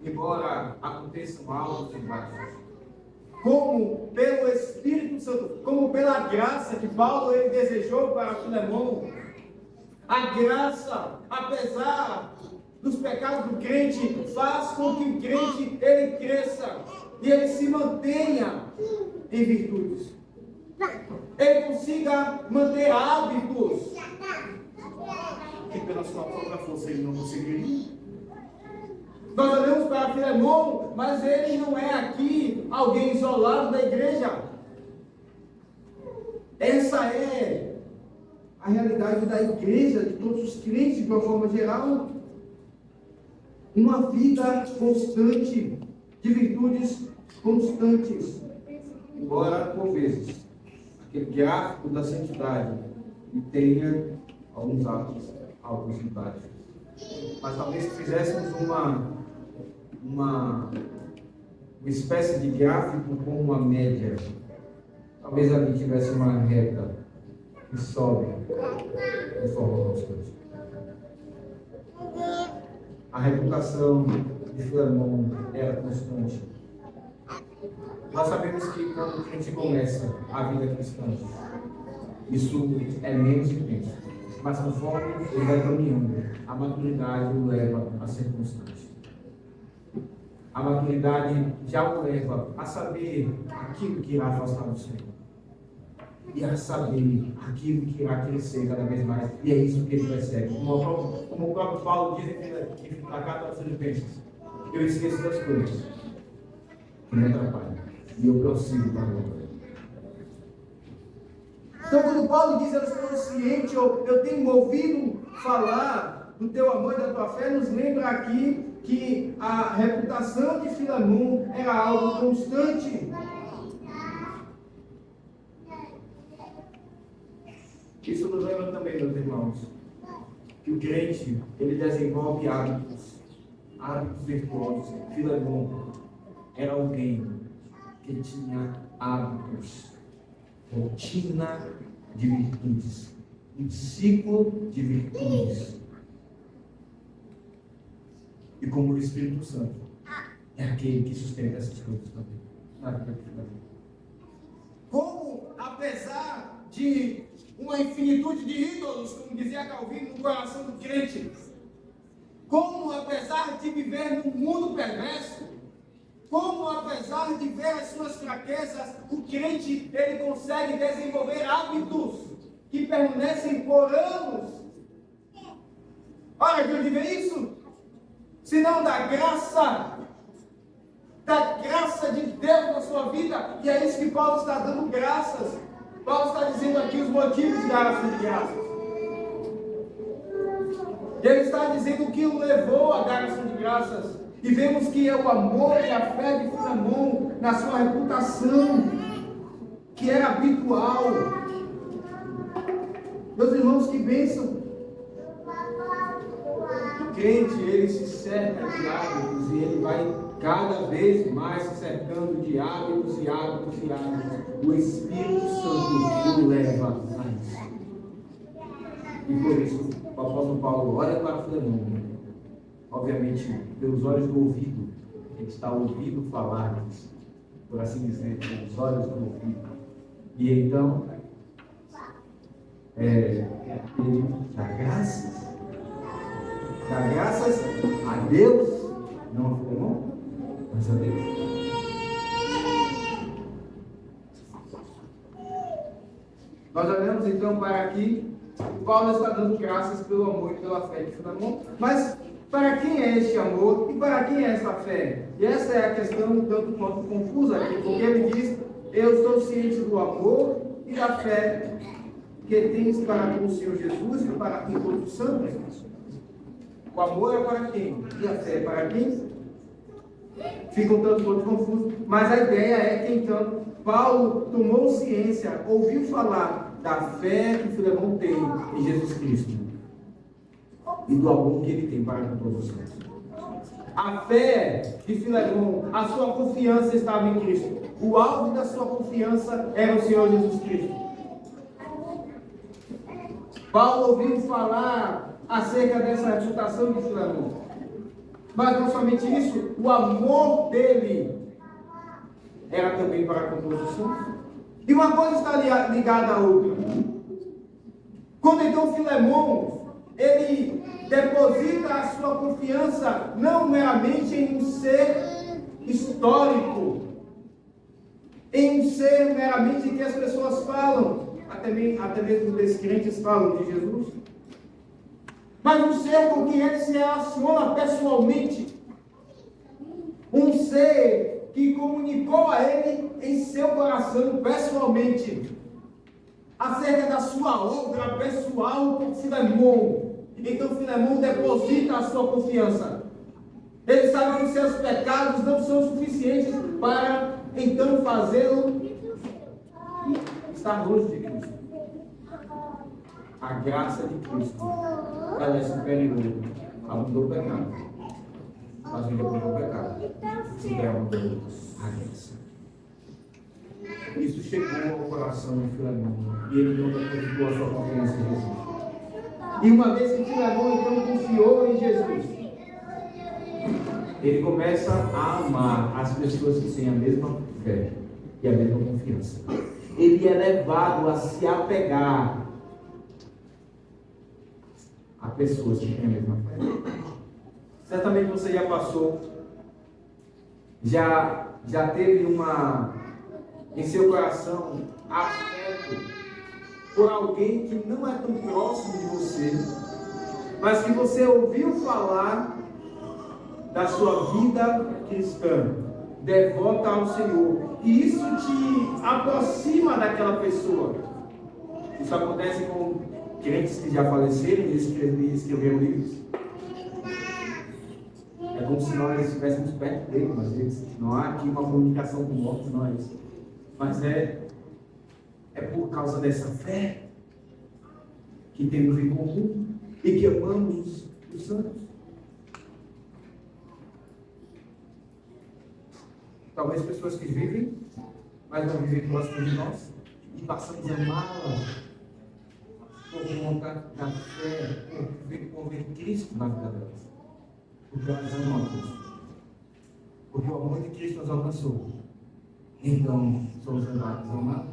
Embora aconteçam altos e baixos, como pelo Espírito Santo, como pela graça que Paulo ele desejou para Filemão, a graça, apesar dos pecados do crente, faz com que o crente ele cresça e ele se mantenha em virtudes, ele consiga manter hábitos que pela sua própria força ele não conseguiria. Nós olhamos para Filemão, mas ele não é aqui alguém isolado da igreja. Essa é a realidade da igreja, de todos os crentes, de uma forma geral. Uma vida constante, de virtudes constantes. Embora, por vezes, aquele gráfico da santidade tenha alguns atos, alguns embaixos. Mas talvez se fizéssemos uma espécie de gráfico com uma média, talvez ali tivesse uma reta que sobe de forma constante. A reputação de Filemão era constante. Nós sabemos que quando a gente começa a vida cristã, isso é menos intenso. Mas conforme ele vai caminhando, a maturidade o leva a ser constante. A maturidade já o leva a saber aquilo que irá afastar do Senhor. E a saber aquilo que irá crescer cada vez mais. E é isso que ele persegue. Como o próprio Paulo diz na carta aos Filipenses: eu esqueço das coisas que me atrapalham. E eu prossigo para a glória. Então, quando Paulo diz, eu estou ciente, ou eu tenho ouvido falar do teu amor e da tua fé, nos lembra aqui que a reputação de Filemão era algo constante. Isso nos lembra também, meus irmãos, que o crente, ele desenvolve hábitos virtuosos. Filemão era alguém que tinha hábitos, rotina de virtudes, um ciclo de virtudes. E como o Espírito Santo é aquele que sustenta essas coisas também. Como, apesar de uma infinitude de ídolos, como dizia Calvino, no coração do crente, como, apesar de viver num mundo perverso, como, apesar de ver as suas fraquezas, o crente, ele consegue desenvolver hábitos que permanecem por anos. Olha de onde vem isso? Senão da graça de Deus na sua vida. E é isso que Paulo está dando graças. Paulo está dizendo aqui os motivos da ação de graças. Ele está dizendo o que o levou a dar ação de graças. E vemos que é o amor e a fé de Filemão na sua reputação, que era habitual. Meus irmãos, que bênção! O crente, ele se cerca de hábitos e ele vai cada vez mais se cercando de hábitos e hábitos e hábitos. O Espírito Santo o leva a isso. E por isso, o apóstolo Paulo olha para Filemão, obviamente, pelos olhos do ouvido, ele está ouvindo falar, por assim dizer, pelos olhos do ouvido. E então, ele dá graças. Dá graças a Deus, não a Filemão, mas a Deus. Nós olhamos então para aqui, Paulo está dando graças pelo amor e pela fé de Filemão, mas para quem é este amor e para quem é esta fé? E essa é a questão um tanto quanto confusa aqui, porque ele diz, eu estou ciente do amor e da fé que tens para com o Senhor Jesus e para com todos os santos. O amor é para quem? E a fé é para quem? Fica um tanto quanto confuso, mas a ideia é que então Paulo tomou ciência, ouviu falar da fé que Filemão tem em Jesus Cristo e do amor que ele tem para com todos os santos. A fé de Filemão, a sua confiança estava em Cristo. O alvo da sua confiança era o Senhor Jesus Cristo. Paulo ouviu falar acerca dessa reputação de Filemão. Mas não somente isso, o amor dele era também para com todos os santos. E uma coisa está ligada à outra. Quando então Filemão, ele deposita a sua confiança não meramente em um ser histórico, em um ser meramente que as pessoas falam, até mesmo os descrentes falam de Jesus, mas um ser com quem ele se relaciona pessoalmente, um ser que comunicou a ele em seu coração pessoalmente acerca da sua obra pessoal com Filemão. Então Filemão deposita a sua confiança. Ele sabe que os seus pecados não são suficientes para então fazê-lo estar longe de Cristo. A graça de Cristo, ela é superior ao do pecado. Mas ainda com o pecado, se der uma a graça. Isso chegou ao coração de Filemão e ele não depositou a sua confiança em Jesus. E uma vez que Filemão então confiou em Jesus, ele começa a amar as pessoas que têm a mesma fé e a mesma confiança. Ele é levado a se apegar a pessoas que têm a mesma fé. Certamente você já passou, já teve em seu coração afeto por alguém que não é tão próximo de você, mas que você ouviu falar da sua vida cristã, devota ao Senhor, e isso te aproxima daquela pessoa. Isso acontece com crentes que já faleceram e escreveram livros. É como se nós estivéssemos perto dele, às vezes. Não há aqui uma comunicação com mortos, não é isso. Mas é por causa dessa fé que temos em comum e que amamos os santos. Talvez pessoas que vivem, mas não vivem próximo de nós, e passamos a amá-las por conta da fé, por ver Cristo na vida delas. Porque elas amam a Cristo. Porque o amor de Cristo nos alcançou. Então, somos levados a amar.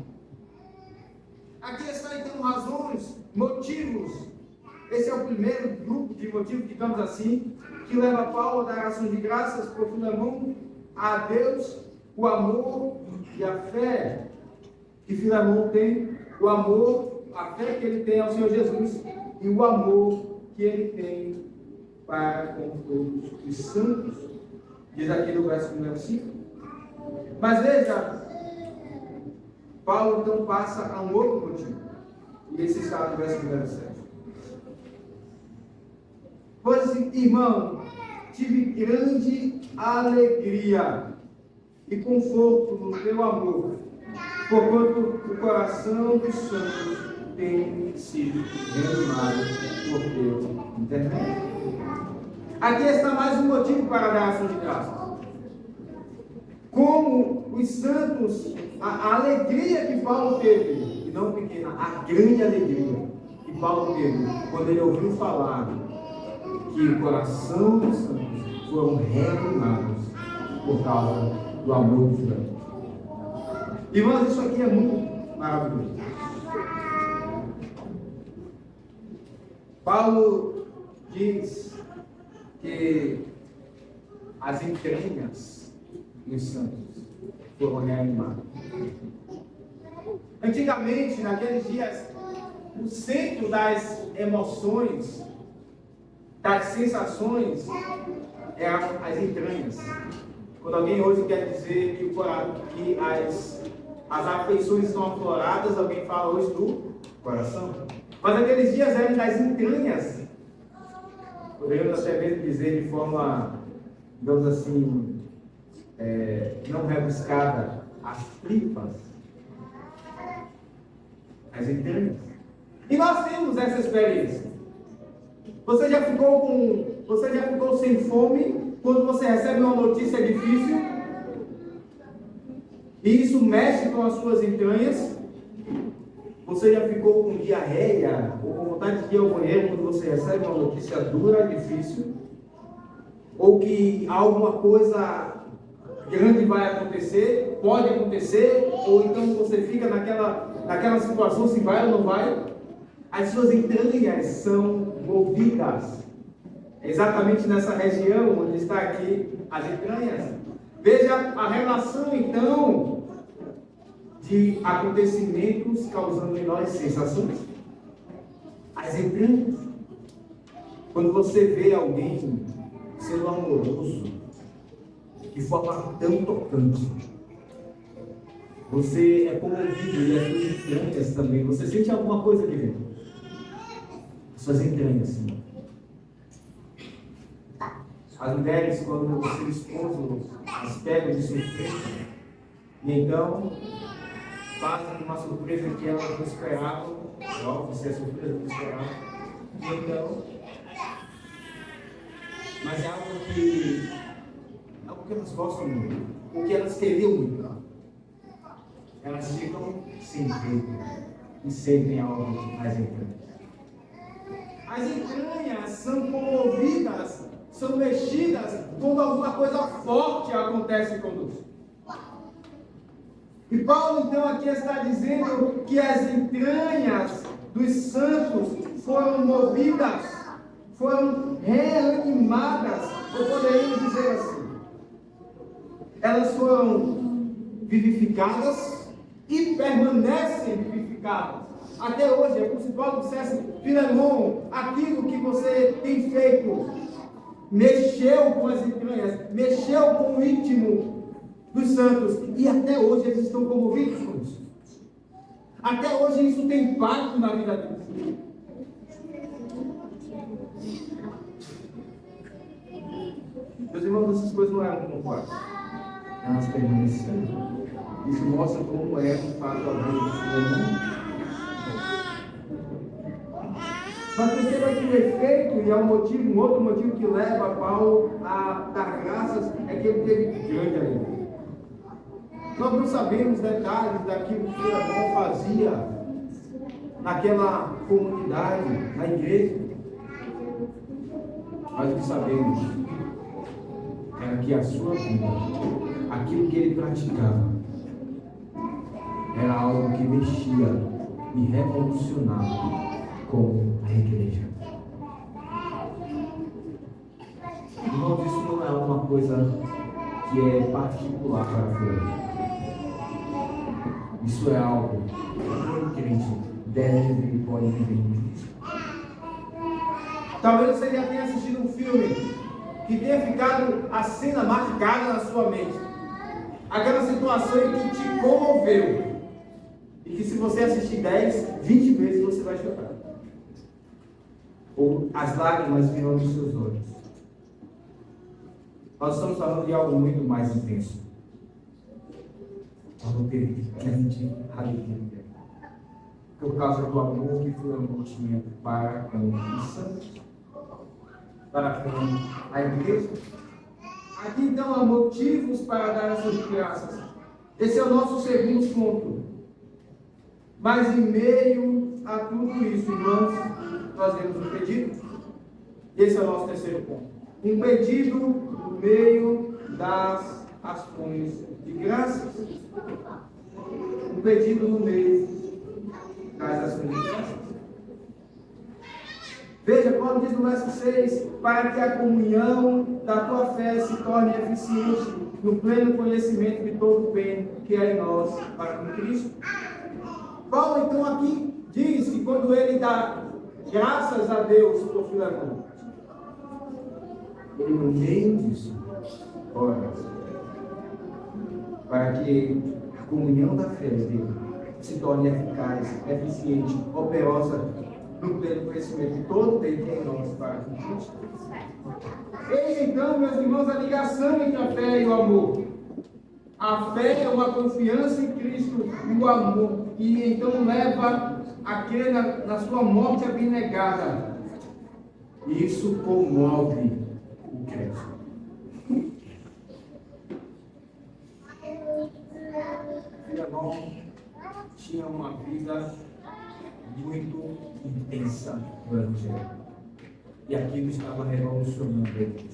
Aqui está então razões, motivos. Esse é o primeiro grupo de motivos, digamos assim, que leva Paulo a dar ações de graças por Filemão a Deus, o amor e a fé que Filemão tem, o amor, a fé que ele tem ao Senhor Jesus e o amor que ele tem para com todos os santos. Diz aqui no verso número 5. Mas veja, Paulo então passa a um outro motivo. E esse está no verso número 7. Pois, irmão, tive grande alegria e conforto no teu amor, porquanto o coração dos santos tem sido reanimado por teu intermédio. Aqui está mais um motivo para dar ação de graças. Como os santos, a alegria que Paulo teve, e não pequena, a grande alegria que Paulo teve quando ele ouviu falar que o coração dos santos foram reanimados por causa do amor de Deus. Irmãos, isso aqui é muito maravilhoso. Paulo diz que as entranhas dos santos foram reanimadas. Antigamente, naqueles dias, o centro das emoções, das sensações, eram as entranhas. Quando alguém hoje quer dizer que as afeições estão afloradas, alguém fala hoje do coração. Mas aqueles dias eram das entranhas. Poderíamos até mesmo dizer de forma, digamos assim, não rebuscada, as tripas, as entranhas. E nós temos essa experiência. Você já ficou sem fome quando você recebe uma notícia difícil? E isso mexe com as suas entranhas? Você já ficou com diarreia ou com vontade de ir ao banheiro quando você recebe uma notícia dura, difícil? Ou que alguma coisa grande vai acontecer, pode acontecer, ou então você fica naquela situação se vai ou não vai? As suas entranhas são movidas. É exatamente nessa região onde está aqui as entranhas. Veja a relação então de acontecimentos causando em nós sensações. As entranhas. Quando você vê alguém sendo amoroso de forma tão tocante, você é comovido e as suas entranhas também. Você sente alguma coisa aqui dentro. Suas entranhas, sim. As mulheres, quando o seu esposo as pegam de surpresa, e então fazem uma surpresa que elas não esperavam, você é surpresa não esperava, e então, mas é algo que elas gostam muito, o que elas queriam muito. Elas ficam sem jeito e sentem algo nas entranhas. As entranhas são comovidas, são mexidas quando alguma coisa forte acontece conosco. E Paulo então aqui está dizendo que as entranhas dos santos foram movidas, foram reanimadas, ou poderíamos dizer assim. Elas foram vivificadas e permanecem vivificadas. Até hoje, é como se Paulo dissesse: Filemão, aquilo que você tem feito mexeu com as entranhas, mexeu com o íntimo dos santos, e até hoje eles estão comovidos com isso. Até hoje isso tem impacto na vida deles. Meus irmãos, essas coisas não eram como fáceis. Elas permaneceram. Isso mostra como é o fato da vida. Mas perceba que o efeito, e é um outro motivo que leva Paulo a dar graças, é que ele teve grande alegria. Nós não sabemos detalhes daquilo que Filemão fazia naquela comunidade, na igreja. Mas o que sabemos era que a sua vida, aquilo que ele praticava, era algo que mexia e revolucionava com a igreja. Irmãos, isso não é uma coisa que é particular para a igreja. Isso é algo que todo crente deve e pode viver. Talvez você já tenha assistido um filme que tenha ficado a cena marcada na sua mente. Aquela situação que te comoveu. E que se você assistir 10, 20 vezes você vai chorar. Ou as lágrimas virão dos seus olhos. Nós estamos falando de algo muito mais intenso. Paulo teve grande alegria por causa do amor que Filemão tinha para com os santos, para com a igreja. Aqui então há motivos para dar essas graças. Esse é o nosso segundo ponto. Mas em meio a tudo isso, irmãos, nós vemos um pedido. Esse é o nosso terceiro ponto. Um pedido no meio das ações de graças. Um pedido no meio das ações de graças. Veja, Paulo diz no verso 6, para que a comunhão da tua fé se torne eficiente no pleno conhecimento de todo o bem que é em nós para com Cristo. Paulo então aqui diz que quando ele dá graças a Deus por Filemão, ele no meio disso ora para que a comunhão da fé dele se torne eficaz, eficiente, operosa no pleno conhecimento de todo o bem que é em nós para com Cristo. Eis então, meus irmãos, a ligação entre a fé e o amor. A fé é uma confiança em Cristo e o amor, e então leva a crer na sua morte abnegada. E isso comove o crente. Filemão tinha uma vida muito intensa no Evangelho. E aquilo estava revolucionando ele.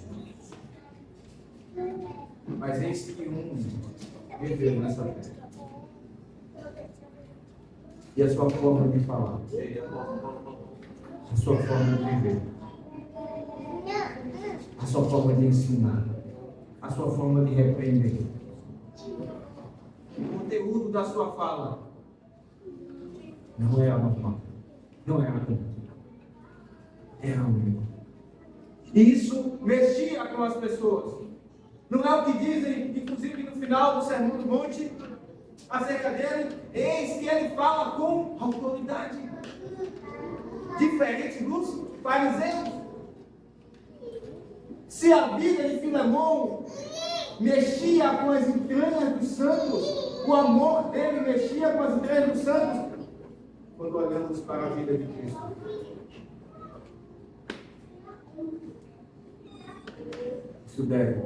Mas eis que viveu nessa terra. E a sua forma de falar, a sua forma de viver, a sua forma de ensinar, a sua forma de repreender, o conteúdo da sua fala não era normal, não era comum, era único. E isso mexia com as pessoas. Não é o que dizem, inclusive no final do Sermão do Monte, acerca dele, eis que ele fala com autoridade, diferente dos fariseus. Se a vida de Filemão mexia com as entranhas dos santos, o amor dele mexia com as entranhas dos santos, quando olhamos para a vida de Cristo. Isso deve,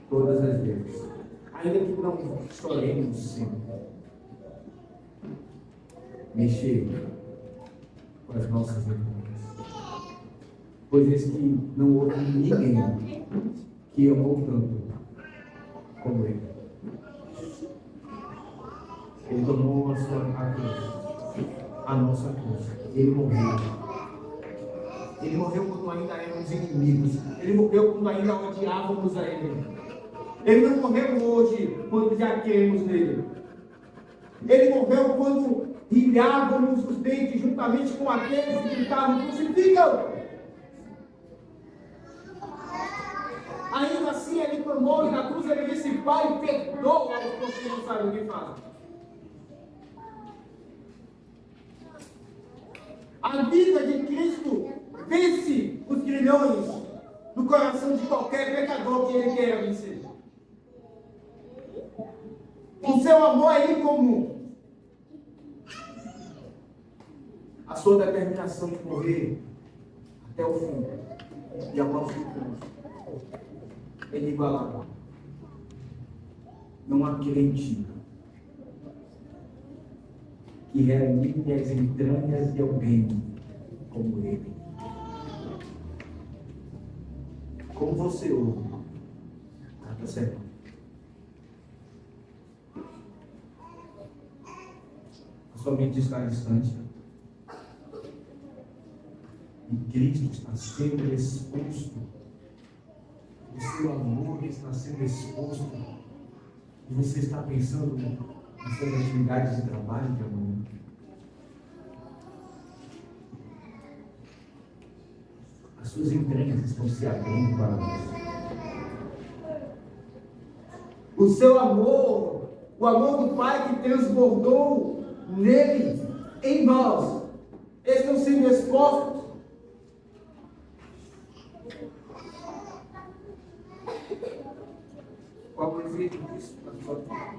todas as vezes, ainda que não choremos sempre, mexer com as nossas vergonhas. Pois eis que não houve ninguém que amou tanto como ele. Ele tomou a cruz, a nossa cruz. Ele morreu. Ele morreu quando ainda éramos inimigos. Ele morreu quando ainda odiávamos a Ele. Ele não morreu hoje quando já cremos nele. Ele morreu quando rilhávamos os dentes juntamente com aqueles que gritavam: crucificam! Ainda assim ele clamou e na cruz ele disse: Pai, perdoa-os porque não sabem o que fazem. A vida de Cristo vence os grilhões no coração de qualquer pecador que ele queira vencer. O seu amor é incomum. A sua determinação de morrer até o fim e amar os cruz é inigualável. Não há crente que reanime as entranhas de alguém como ele. Como você ouve, está certo? A sua mente está distante. E Cristo está sendo exposto. O seu amor está sendo exposto. E você está pensando nas suas atividades de trabalho de amanhã. As suas entranhas estão se abrindo para você. O seu amor, o amor do Pai que transbordou nele, em nós, estão sendo expostos. Qual o efeito disso na sua vida?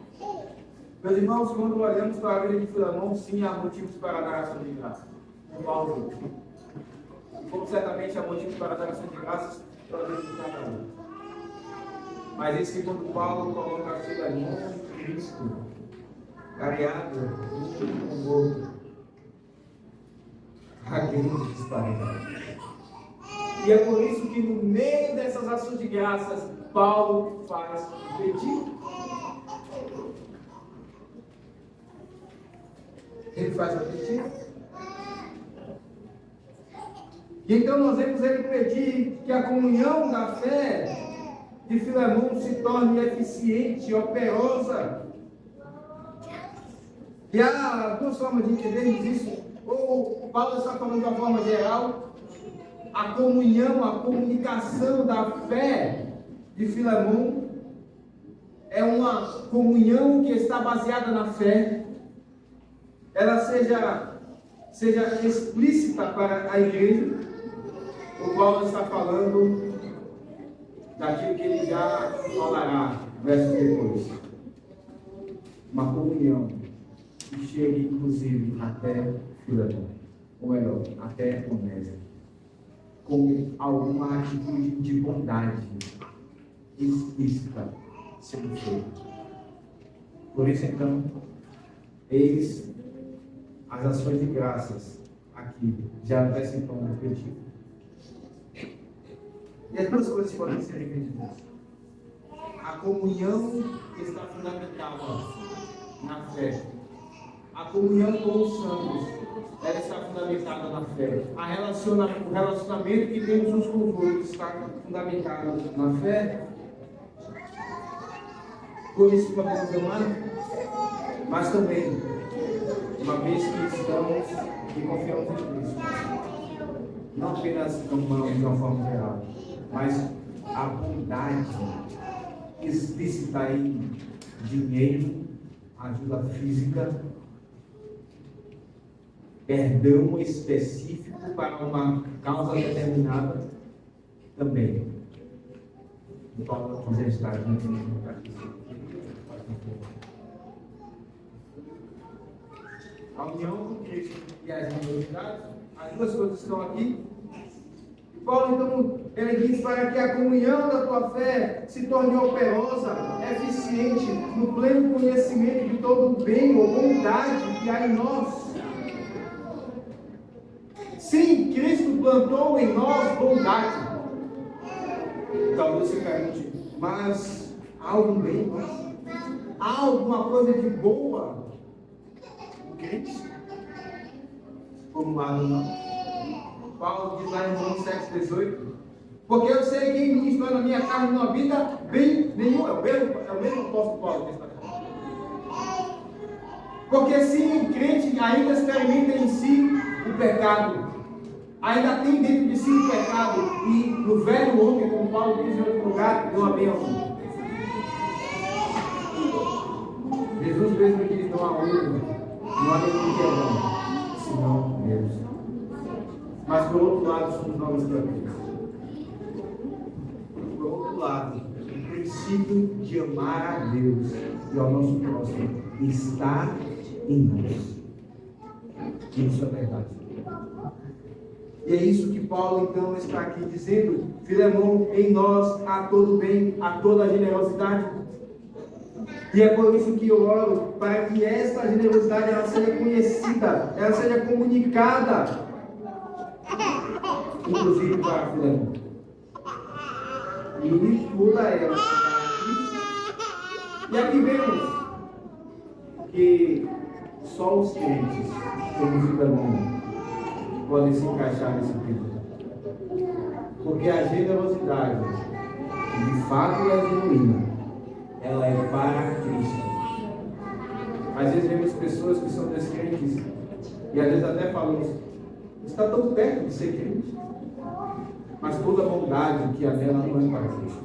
Meus irmãos, quando olhamos para a vida de Filemão, sim, há motivos para dar ação de graça. Paulo, como certamente há motivos para dar ação de graças para a vida de cada um. Mas esse que quando Paulo coloca a Filemão em Cristo, careado, um com o outro, há grande disparidade. E é por isso que no meio dessas ações de graças, Paulo faz um pedido. Ele faz um pedido. E então nós vemos ele pedir que a comunhão da fé de Filemão se torne eficiente, operosa. E há duas formas de entendermos isso. Ou Paulo está falando de uma forma geral, a comunhão, a comunicação da fé de Filemão é uma comunhão que está baseada na fé. Ela seja explícita para a igreja. O Paulo está falando daquilo que ele já falará versos depois. Uma comunhão que chega inclusive até Filemão, ou melhor, até Onésimo, com alguma atitude de bondade explícita sendo feita. Por isso então, eis as ações de graças aqui já antecipam o pedido. E as duas coisas podem ser entendidas. A comunhão está fundamentada na fé. A comunhão com os santos, ela está fundamentada na fé. O relacionamento que temos uns com os outros está fundamentado na fé. Por isso que vamos amar, mas também, uma vez que estamos e confiamos em Cristo, não apenas amamos de uma forma geral, mas a bondade explícita em dinheiro, ajuda física, perdão específico para uma causa determinada também. Paulo quiser estar junto a união com Cristo e as universidades, as duas coisas estão aqui. Paulo, então, ele diz para que a comunhão da tua fé se torne operosa, eficiente, no pleno conhecimento de todo o bem ou bondade que há em nós. Sim, Cristo plantou em nós bondade. Talvez você pergunte, mas há algum bem em nós? Há alguma coisa de boa em Cristo? Por um lado, não. Paulo diz lá em Romanos 7,18: porque eu sei que em mim, isto é, na minha carne, não habita bem nenhum. É o mesmo apóstolo Paulo que está falando. Porque sim, o crente ainda experimenta em si o pecado. Ainda tem dentro de si o pecado. E no velho homem, como Paulo diz em outro lugar, não há bem algum. Jesus mesmo diz: não há outro, não há nenhum que é bom, senão Deus. Mas por outro lado somos nós também. Por outro lado, o princípio de amar a Deus e ao nosso próximo está em nós. Isso é verdade. E é isso que Paulo então está aqui dizendo: Filemão, em nós há todo bem, há toda a generosidade. E é por isso que eu oro, para que esta generosidade ela seja conhecida, ela seja comunicada, inclusive para Filemão. E toda ela para Cristo. E aqui vemos que só os crentes, como Filemão, podem se encaixar nesse pedido. Porque a generosidade, que de fato é genuína, ela é para Cristo. Às vezes vemos pessoas que são descrentes e às vezes até falamos: está tão perto de ser crente. Mas toda a bondade que há nela não é para Cristo,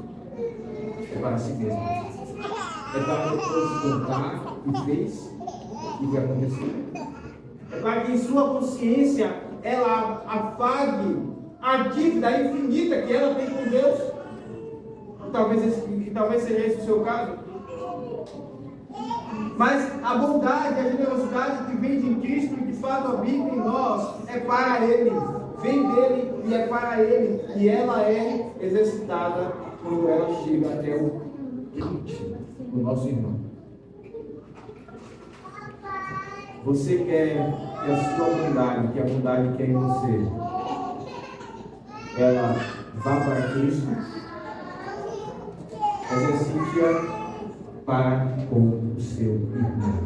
é para si mesmo. É para depois contar o que fez e o que aconteceu. É para que em sua consciência ela apague a dívida infinita que ela tem com Deus. Talvez seja esse o seu caso. Mas a bondade, a generosidade que vem de Cristo e de fato habita em nós é para Ele, vem dele e é para Ele, e ela é exercitada quando ela chega até o crente, o nosso irmão. Você quer que a sua bondade, que a bondade que é em você, ela vá para Cristo? Exercite-a para com o seu irmão.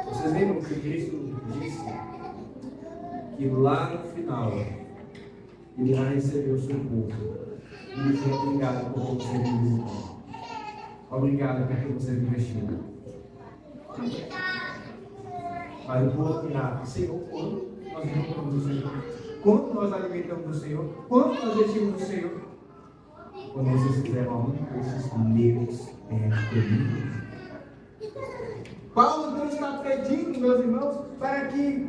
Vocês lembram que Cristo disse que lá no final Ele vai receber o seu povo e dizer: obrigado por você me visitar. Obrigado porque você me investiu. Mas o povo dirá: Senhor, quanto nós alimentamos do Senhor? Quanto nós alimentamos do Senhor? Quanto nós vestimos do Senhor? Quando vocês fizeram a um desses meus queridos. Paulo então está pedindo, meus irmãos, para que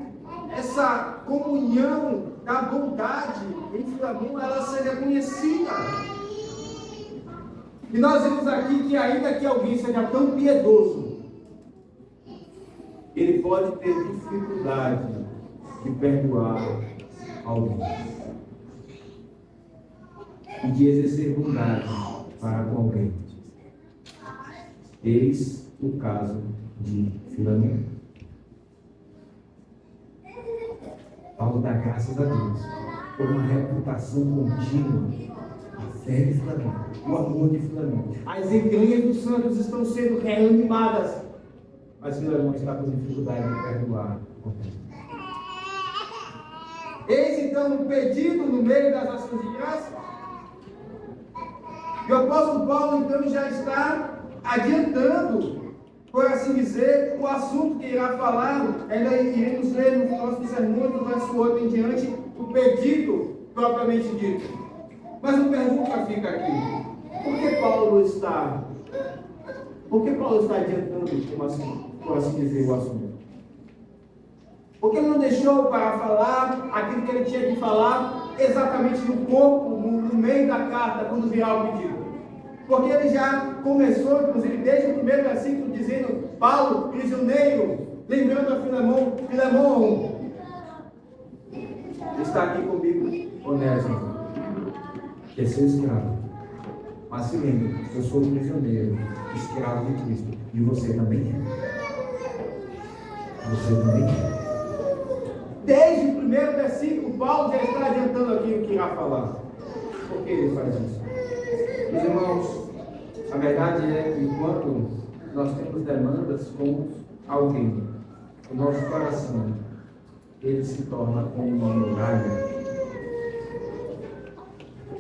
essa comunhão da bondade em Filemão ela seja conhecida. E nós vemos aqui que ainda que alguém seja tão piedoso, ele pode ter dificuldade de perdoar alguém e de exercer bondade para com alguém. Eis o caso de Filemão. Paulo dá graças a Deus por uma reputação contínua, a fé de Filemão, o amor de Filemão. As entranhas dos santos estão sendo reanimadas, mas Filemão está com dificuldade de perdoar. Eis então um pedido no meio das ações de graça. E o apóstolo Paulo então já está adiantando, por assim dizer, o assunto que irá falar. Ainda iremos ler no próximo sermão, do verso 8 em diante, o pedido propriamente dito. Mas uma pergunta fica aqui: por que Paulo está adiantando, por assim dizer, o assunto? Porque ele não deixou para falar aquilo que ele tinha que falar exatamente no corpo, no meio da carta, quando virar o pedido. Porque ele já começou, inclusive, desde o primeiro versículo, dizendo: Paulo, prisioneiro, lembrando a Filemão, está aqui comigo, Onésimo, que é seu escravo. Mas se lembre, eu sou prisioneiro, escravo de Cristo, e você também é. Você também é. Desde o primeiro versículo, Paulo já está adiantando aqui o que irá falar. Por que ele faz isso? Meus irmãos, a verdade é que enquanto nós temos demandas com alguém, o nosso coração, ele se torna como uma muralha.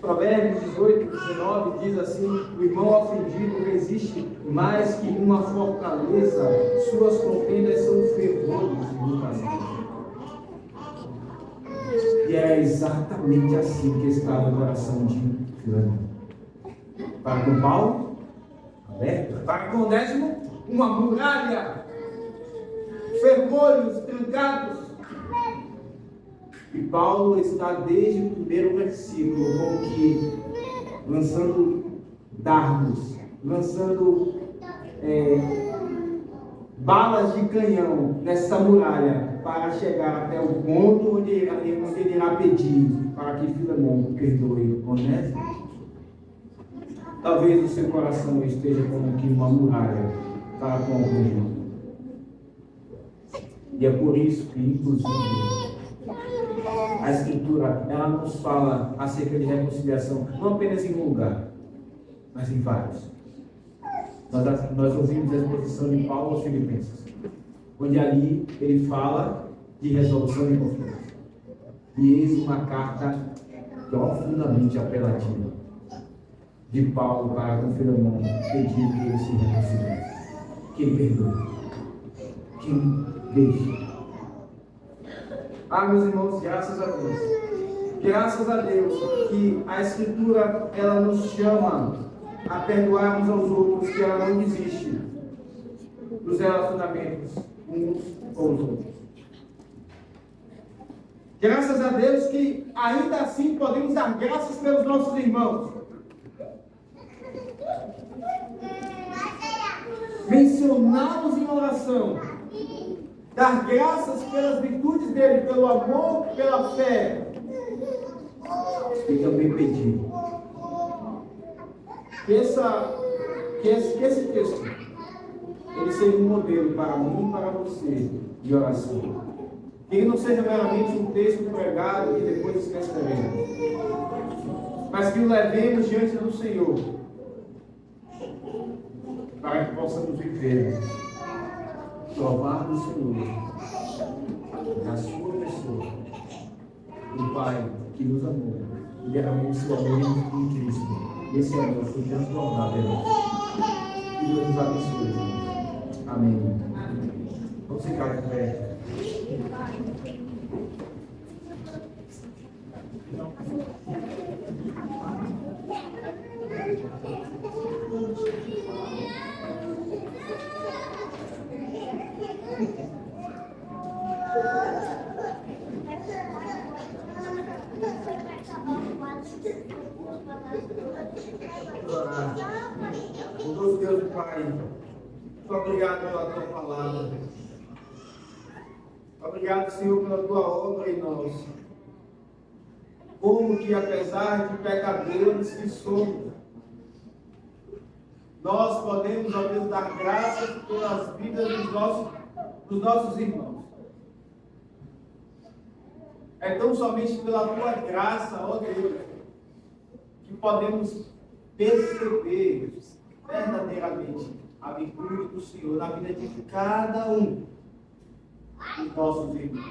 Provérbios 18, 19 diz assim: o irmão ofendido resiste mais que uma fortaleza, suas contendas são fervores e lutações. E é exatamente assim que estava o coração de Filemão. Para com Paulo, aberto. Para com Onésimo, uma muralha, fervores trancados. E Paulo está desde o primeiro versículo como que lançando dardos, lançando balas de canhão nessa muralha para chegar até o ponto onde ele irá pedir para que Filemão perdoe Onésimo. Talvez o seu coração esteja como que uma muralha para com algum irmão. E é por isso que, inclusive, a Escritura, ela nos fala acerca de reconciliação, não apenas em um lugar, mas em vários. Nós ouvimos a exposição de Paulo aos Filipenses, onde ali ele fala de resolução de conflitos. E eis uma carta profundamente apelativa de Paulo para com Filemão, pedindo que ele se reconcilie, que ele perdoe, que ele deixe. Meus irmãos, graças a Deus. Graças a Deus que a Escritura, ela nos chama a perdoar uns aos outros, que ela não desiste dos relacionamentos uns com os outros. Graças a Deus que ainda assim podemos dar graças pelos nossos irmãos. Mencioná-los em oração, dar graças pelas virtudes dele, pelo amor, pela fé, e também pedir que esse texto ele seja um modelo para mim e para você de oração. Que ele não seja meramente um texto pregado e depois esqueceremos, mas que o levemos diante do Senhor, para que possamos viver, provar do Senhor, na sua pessoa, o Pai que nos amou e derramou o seu amor em Cristo. Esse amor foi transformado em nós. Que Deus nos abençoe, irmãos. Amém. Vamos ficar de pé. Bondoso Deus e Pai, muito obrigado pela tua palavra. Obrigado, Senhor, pela tua obra em nós. Como que, apesar de pecadores que somos, nós podemos, ó Deus, dar graças pelas vidas dos nossos irmãos. É tão somente pela tua graça, ó Deus, que podemos perceber verdadeiramente a virtude do Senhor na vida de cada um dos nossos irmãos.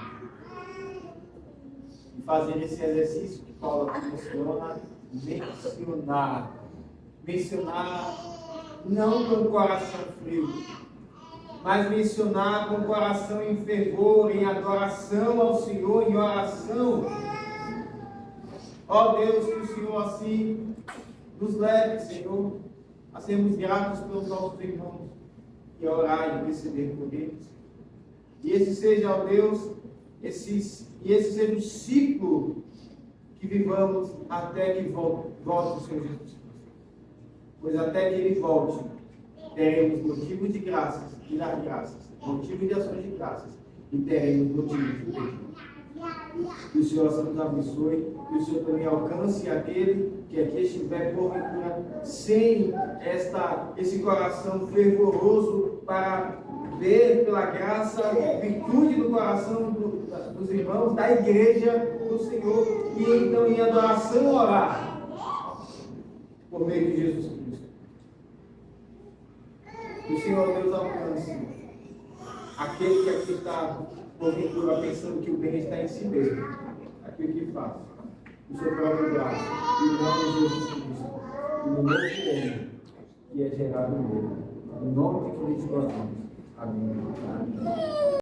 E fazer esse exercício que Paulo menciona, mencionar não com o coração frio, mas mencionar com o coração em fervor, em adoração ao Senhor, em oração. Ó Deus, que o Senhor assim nos leve, Senhor, a sermos gratos pelos nossos irmãos e orar e interceder por eles. E esse seja, ó Deus, esse seja o ciclo que vivamos até que volte o Senhor Jesus Cristo. Pois até que Ele volte, teremos motivo de graças e dar graças, motivo de ações de graças e teremos motivo de pedir. Que o Senhor assim nos abençoe, que o Senhor também alcance aquele que aqui estiver porventura sem esse coração fervoroso para ver pela graça, virtude do coração dos irmãos, da igreja do Senhor, e então em adoração orar por meio de Jesus Cristo. Que o Senhor Deus alcance aquele que aqui está porventura pensando que o bem está em si mesmo, aquilo que faz, o seu próprio braço, e o nome de Jesus Cristo, e no novo homem que é gerado nele. Em nome de Cristo, nós. Amém.